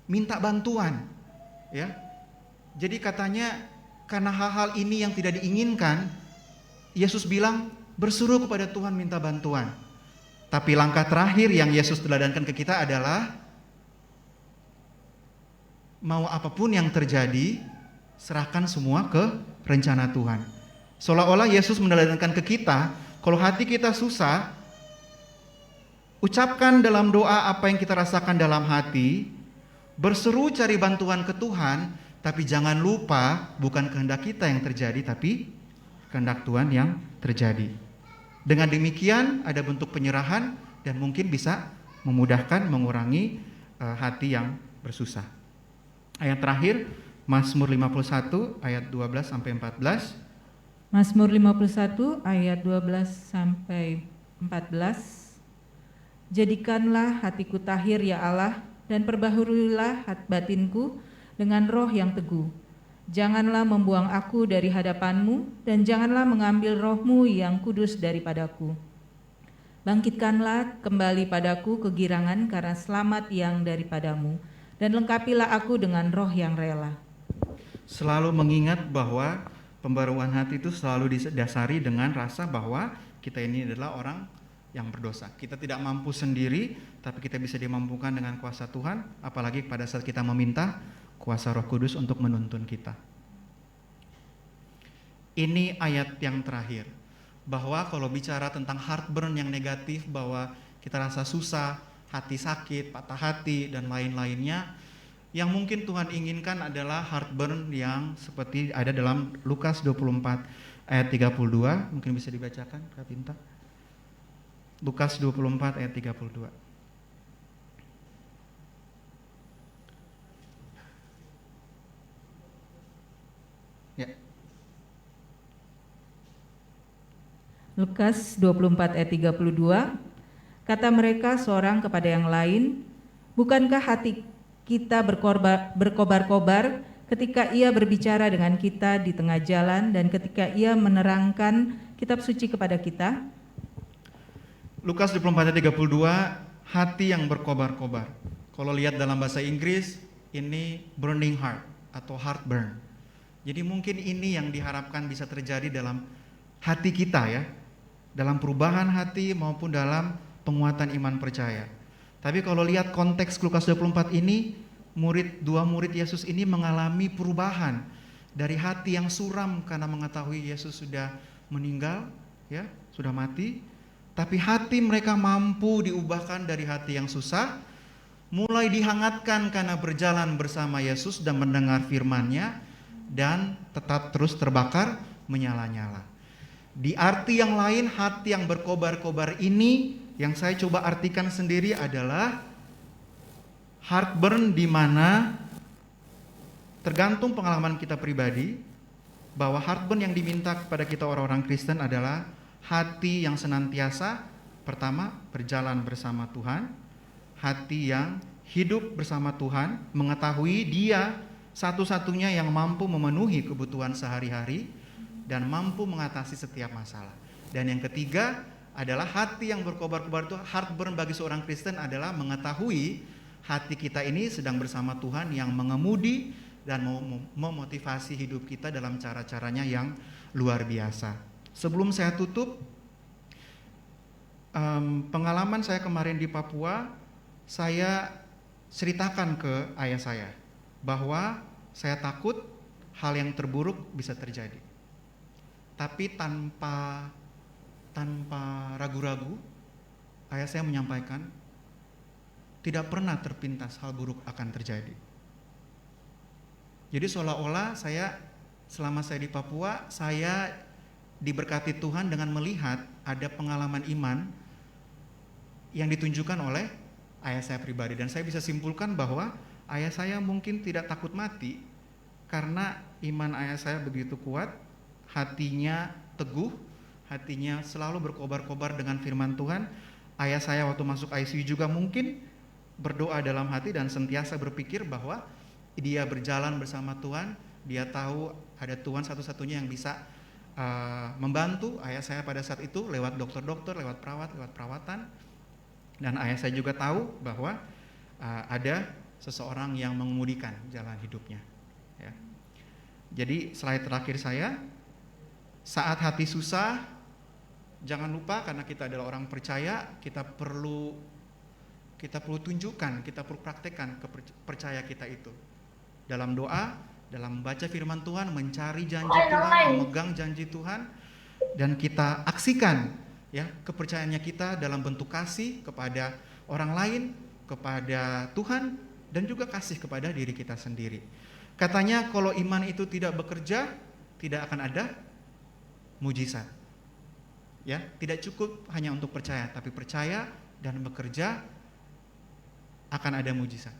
minta bantuan ya. Jadi katanya karena hal-hal ini yang tidak diinginkan, Yesus bilang berseru kepada Tuhan minta bantuan. Tapi langkah terakhir yang Yesus teladankan ke kita adalah mau apapun yang terjadi, serahkan semua ke rencana Tuhan. Seolah-olah Yesus meneladankan ke kita, kalau hati kita susah, ucapkan dalam doa apa yang kita rasakan dalam hati, berseru cari bantuan ke Tuhan, tapi jangan lupa bukan kehendak kita yang terjadi, tapi kehendak Tuhan yang terjadi. Dengan demikian ada bentuk penyerahan dan mungkin bisa memudahkan mengurangi hati yang bersusah. Ayat terakhir, Mazmur 51 ayat 12 sampai 14. Mazmur 51 ayat 12 sampai 14. Jadikanlah hatiku tahir ya Allah, dan perbaharuilah batinku dengan roh yang teguh. Janganlah membuang aku dari hadapanmu, dan janganlah mengambil rohmu yang kudus daripadaku. Bangkitkanlah kembali padaku kegirangan karena selamat yang daripadamu, dan lengkapilah aku dengan roh yang rela. Selalu mengingat bahwa pembaruan hati itu selalu didasari dengan rasa bahwa kita ini adalah orang yang berdosa. Kita tidak mampu sendiri, tapi kita bisa dimampukan dengan kuasa Tuhan, apalagi pada saat kita meminta kuasa Roh Kudus untuk menuntun kita. Ini ayat yang terakhir, bahwa kalau bicara tentang heartburn yang negatif, bahwa kita rasa susah, hati sakit, patah hati, dan lain-lainnya, yang mungkin Tuhan inginkan adalah heartburn yang seperti ada dalam Lukas 24 ayat 32, mungkin bisa dibacakan Kak Pinta. Lukas 24 ayat 32. Ya. Lukas 24 ayat 32. Kata mereka seorang kepada yang lain, bukankah hati kita berkobar-kobar ketika ia berbicara dengan kita di tengah jalan dan ketika ia menerangkan kitab suci kepada kita? Lukas 24 ayat 32, hati yang berkobar-kobar. Kalau lihat dalam bahasa Inggris, ini burning heart atau heartburn. Jadi mungkin ini yang diharapkan bisa terjadi dalam hati kita ya, dalam perubahan hati maupun dalam penguatan iman percaya. Tapi kalau lihat konteks Lukas 24 ini, dua murid Yesus ini mengalami perubahan dari hati yang suram karena mengetahui Yesus sudah meninggal, ya, sudah mati, tapi hati mereka mampu diubahkan dari hati yang susah, mulai dihangatkan karena berjalan bersama Yesus dan mendengar firman-Nya, dan tetap terus terbakar menyala-nyala. Di arti yang lain, hati yang berkobar-kobar ini yang saya coba artikan sendiri adalah heartburn, di mana tergantung pengalaman kita pribadi, bahwa heartburn yang diminta kepada kita orang-orang Kristen adalah hati yang senantiasa, pertama, berjalan bersama Tuhan, hati yang hidup bersama Tuhan, mengetahui Dia satu-satunya yang mampu memenuhi kebutuhan sehari-hari dan mampu mengatasi setiap masalah. Dan yang ketiga adalah hati yang berkobar-kobar itu, heartburn bagi seorang Kristen adalah mengetahui hati kita ini sedang bersama Tuhan yang mengemudi dan memotivasi hidup kita dalam cara-caranya yang luar biasa. Sebelum saya tutup, pengalaman saya kemarin di Papua, saya ceritakan ke ayah saya bahwa saya takut hal yang terburuk bisa terjadi. Tapi tanpa ragu-ragu, ayah saya menyampaikan, tidak pernah terpintas hal buruk akan terjadi. Jadi seolah-olah selama saya di Papua, saya diberkati Tuhan dengan melihat ada pengalaman iman yang ditunjukkan oleh ayah saya pribadi. Dan saya bisa simpulkan bahwa ayah saya mungkin tidak takut mati karena iman ayah saya begitu kuat, hatinya teguh, hatinya selalu berkobar-kobar dengan firman Tuhan. Ayah saya waktu masuk ICU juga mungkin berdoa dalam hati dan sentiasa berpikir bahwa dia berjalan bersama Tuhan, dia tahu ada Tuhan satu-satunya yang bisa membantu ayah saya pada saat itu lewat dokter-dokter, lewat perawatan. Dan ayah saya juga tahu bahwa ada seseorang yang mengemudikan jalan hidupnya. Ya. Jadi slide terakhir saya, saat hati susah, jangan lupa karena kita adalah orang percaya, kita perlu tunjukkan, kita perlu praktekkan percaya kita itu. Dalam doa, dalam membaca firman Tuhan, mencari janji Tuhan, memegang janji Tuhan, dan kita aksikan ya kepercayaannya kita dalam bentuk kasih kepada orang lain, kepada Tuhan, dan juga kasih kepada diri kita sendiri. Katanya kalau iman itu tidak bekerja, tidak akan ada mujizat. Ya, tidak cukup hanya untuk percaya, tapi percaya dan bekerja akan ada mujizat.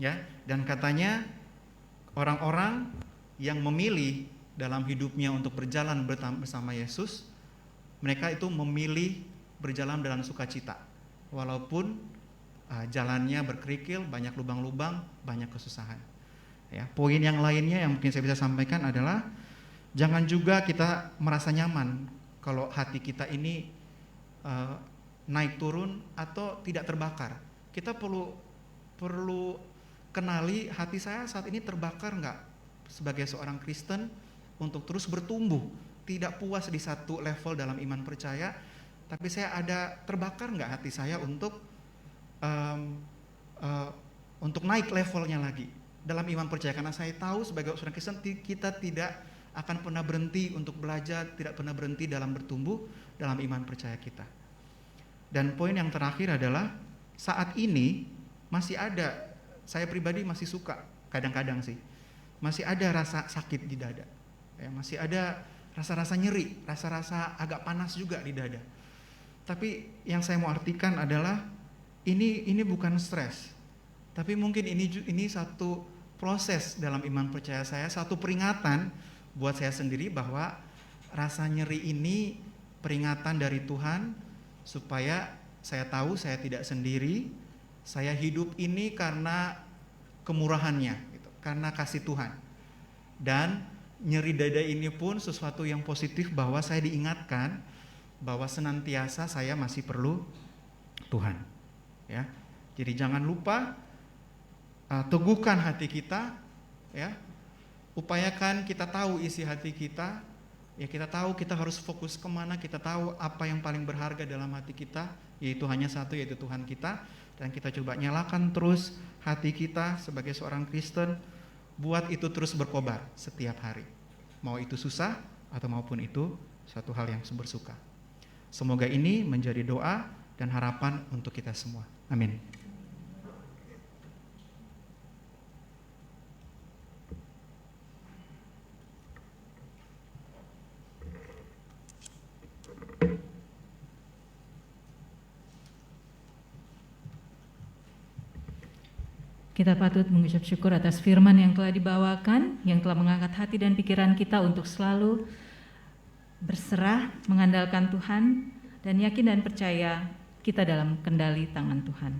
Ya, dan katanya orang-orang yang memilih dalam hidupnya untuk berjalan bersama Yesus, mereka itu memilih berjalan dalam sukacita, walaupun jalannya berkerikil, banyak lubang-lubang, banyak kesusahan. Ya, poin yang lainnya yang mungkin saya bisa sampaikan adalah jangan juga kita merasa nyaman kalau hati kita ini naik turun atau tidak terbakar. Kita perlu kenali hati saya saat ini terbakar enggak sebagai seorang Kristen untuk terus bertumbuh, tidak puas di satu level dalam iman percaya, tapi saya ada terbakar enggak hati saya untuk naik levelnya lagi dalam iman percaya, karena saya tahu sebagai seorang Kristen kita tidak akan pernah berhenti untuk belajar, tidak pernah berhenti dalam bertumbuh dalam iman percaya kita. Dan poin yang terakhir adalah saat ini masih ada, saya pribadi masih suka, kadang-kadang sih, masih ada rasa sakit di dada, ya, masih ada rasa-rasa nyeri, rasa-rasa agak panas juga di dada. Tapi yang saya mau artikan adalah ini bukan stres, tapi mungkin ini satu proses dalam iman percaya saya, satu peringatan buat saya sendiri bahwa rasa nyeri ini peringatan dari Tuhan supaya saya tahu saya tidak sendiri, saya hidup ini karena kemurahannya, gitu, karena kasih Tuhan. Dan nyeri dada ini pun sesuatu yang positif bahwa saya diingatkan bahwa senantiasa saya masih perlu Tuhan. Ya, jadi jangan lupa teguhkan hati kita, ya. Upayakan kita tahu isi hati kita, ya, kita tahu kita harus fokus kemana, kita tahu apa yang paling berharga dalam hati kita, yaitu hanya satu, yaitu Tuhan kita. Dan kita coba nyalakan terus hati kita sebagai seorang Kristen, buat itu terus berkobar setiap hari, mau itu susah atau maupun itu satu hal yang sumber suka. Semoga ini menjadi doa dan harapan untuk kita semua. Amin. Kita patut mengucap syukur atas firman yang telah dibawakan, yang telah mengangkat hati dan pikiran kita untuk selalu berserah, mengandalkan Tuhan, dan yakin dan percaya kita dalam kendali tangan Tuhan.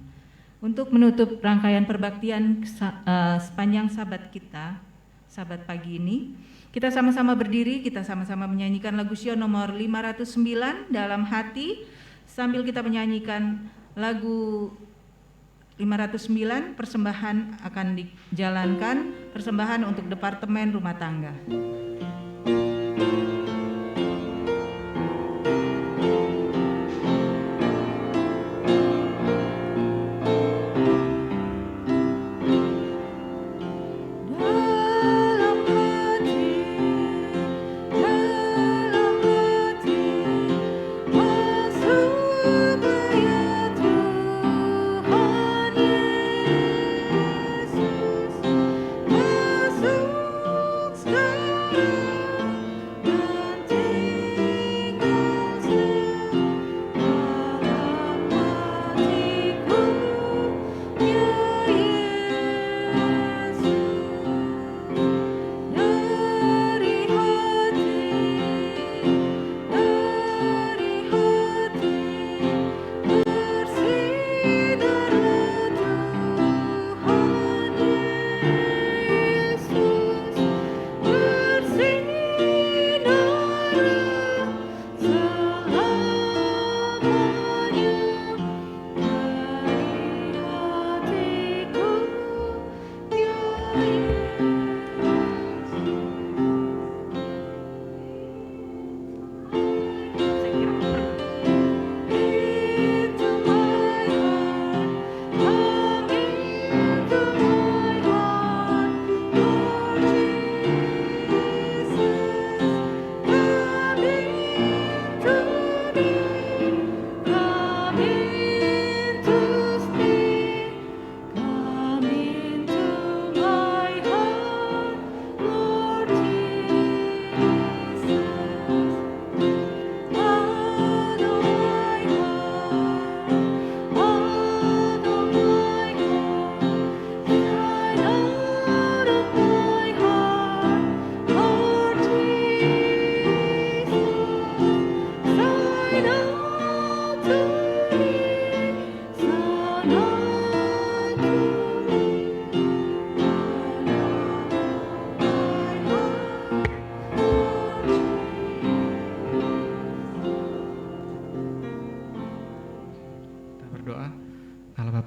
Untuk menutup rangkaian perbaktian sepanjang sabat kita, sabat pagi ini, kita sama-sama berdiri, kita sama-sama menyanyikan lagu Sion nomor 509 dalam hati, sambil kita menyanyikan lagu 509, persembahan akan dijalankan, persembahan untuk Departemen Rumah Tangga.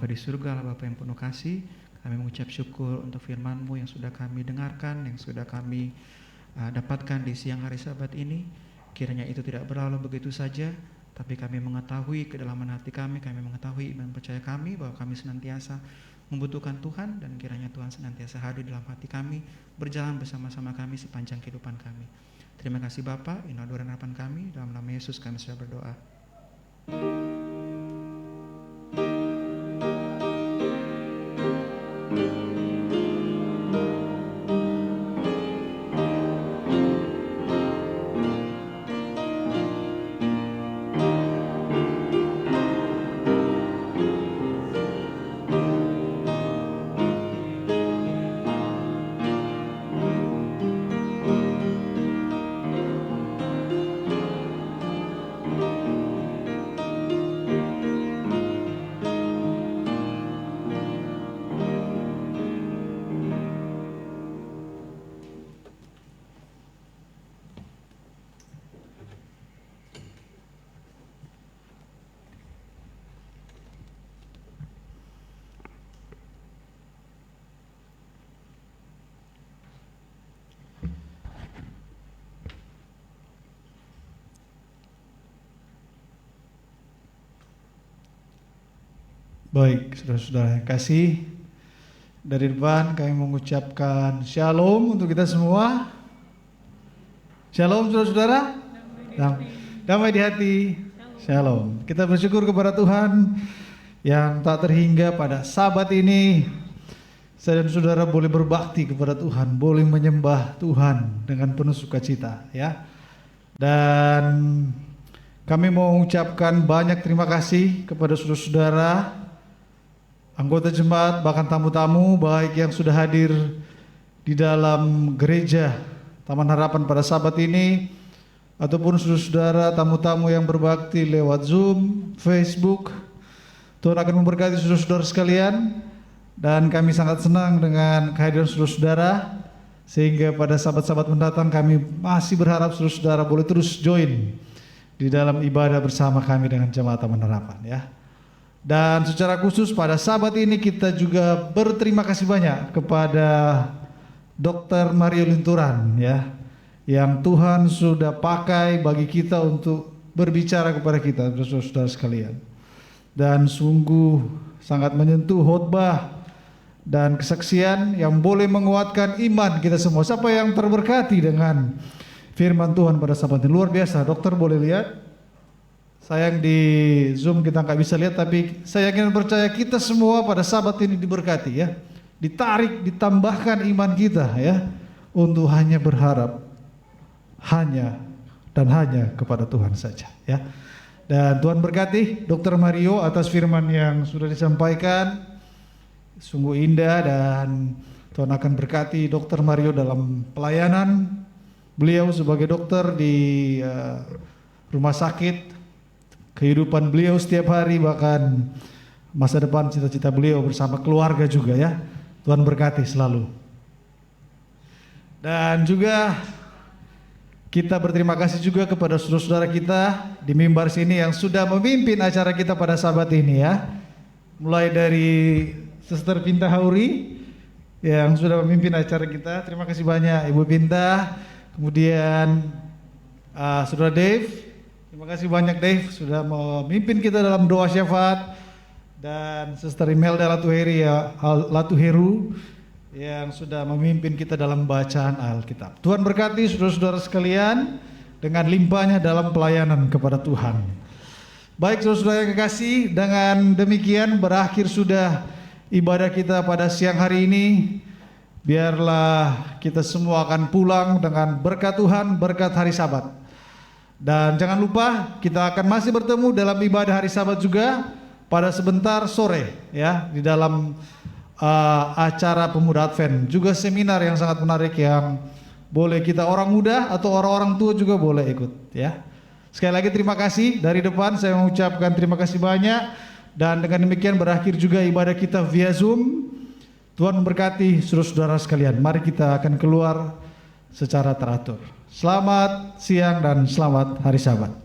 Di surga, Allah Bapa yang penuh kasih, kami mengucap syukur untuk firman-Mu yang sudah kami dengarkan, yang sudah kami dapatkan di siang hari Sabat ini. Kiranya itu tidak berlalu begitu saja, tapi kami mengetahui kedalaman hati kami mengetahui iman percaya kami bahwa kami senantiasa membutuhkan Tuhan, dan kiranya Tuhan senantiasa hadir dalam hati kami, berjalan bersama-sama kami sepanjang kehidupan kami. Terima kasih Bapa, inilah doa dan harapan kami, dalam nama Yesus kami sudah berdoa. Baik, saudara-saudara yang kasih, dari depan kami mengucapkan shalom untuk kita semua. Shalom saudara-saudara. Damai di hati. Shalom. Kita bersyukur kepada Tuhan yang tak terhingga pada Sabat ini. Saya dan saudara boleh berbakti kepada Tuhan, boleh menyembah Tuhan dengan penuh sukacita, ya. Dan kami mau mengucapkan banyak terima kasih kepada saudara-saudara, anggota jemaat, bahkan tamu-tamu baik yang sudah hadir di dalam gereja Taman Harapan pada Sabat ini, ataupun saudara-saudara tamu-tamu yang berbakti lewat Zoom, Facebook. Tuhan akan memberkati saudara-saudara sekalian, dan kami sangat senang dengan kehadiran saudara-saudara, sehingga pada Sabat-sabat mendatang kami masih berharap saudara-saudara boleh terus join di dalam ibadah bersama kami dengan jemaat Taman Harapan, ya. Dan secara khusus pada Sabat ini kita juga berterima kasih banyak kepada Dr. Mario Linturan, ya, yang Tuhan sudah pakai bagi kita untuk berbicara kepada kita, saudara-saudara sekalian. Dan sungguh sangat menyentuh khotbah dan kesaksian yang boleh menguatkan iman kita semua. Siapa yang terberkati dengan firman Tuhan pada Sabat ini? Luar biasa. Dokter boleh lihat? Sayang di Zoom kita nggak bisa lihat, tapi saya yakin percaya kita semua pada Sabat ini diberkati, ya. Ditarik, ditambahkan iman kita, ya, untuk hanya berharap hanya dan hanya kepada Tuhan saja, ya. Dan Tuhan berkati Dr. Mario atas firman yang sudah disampaikan, sungguh indah, dan Tuhan akan berkati Dr. Mario dalam pelayanan beliau sebagai dokter di rumah sakit, kehidupan beliau setiap hari, bahkan masa depan cita-cita beliau bersama keluarga juga, ya. Tuhan berkati selalu. Dan juga kita berterima kasih juga kepada saudara-saudara kita di mimbar sini yang sudah memimpin acara kita pada Sabat ini, ya. Mulai dari Sister Pinta Hauri yang sudah memimpin acara kita. Terima kasih banyak Ibu Pinta. Kemudian Saudara Dave. Terima kasih banyak Dave sudah memimpin kita dalam doa syafaat. Dan Sister Imelda Latuheru yang sudah memimpin kita dalam bacaan Alkitab. Tuhan berkati saudara-saudara sekalian dengan limpahnya dalam pelayanan kepada Tuhan. Baik saudara-saudara yang kekasih, dengan demikian berakhir sudah ibadah kita pada siang hari ini. Biarlah kita semua akan pulang dengan berkat Tuhan, berkat hari Sabat. Dan jangan lupa kita akan masih bertemu dalam ibadah hari Sabat juga pada sebentar sore, ya, di dalam acara Pemuda Advent, juga seminar yang sangat menarik yang boleh kita orang muda atau orang-orang tua juga boleh ikut, ya. Sekali lagi terima kasih dari depan, saya mengucapkan terima kasih banyak, dan dengan demikian berakhir juga ibadah kita via Zoom. Tuhan memberkati saudara-saudara sekalian. Mari kita akan keluar secara teratur. Selamat siang dan selamat hari Sabat.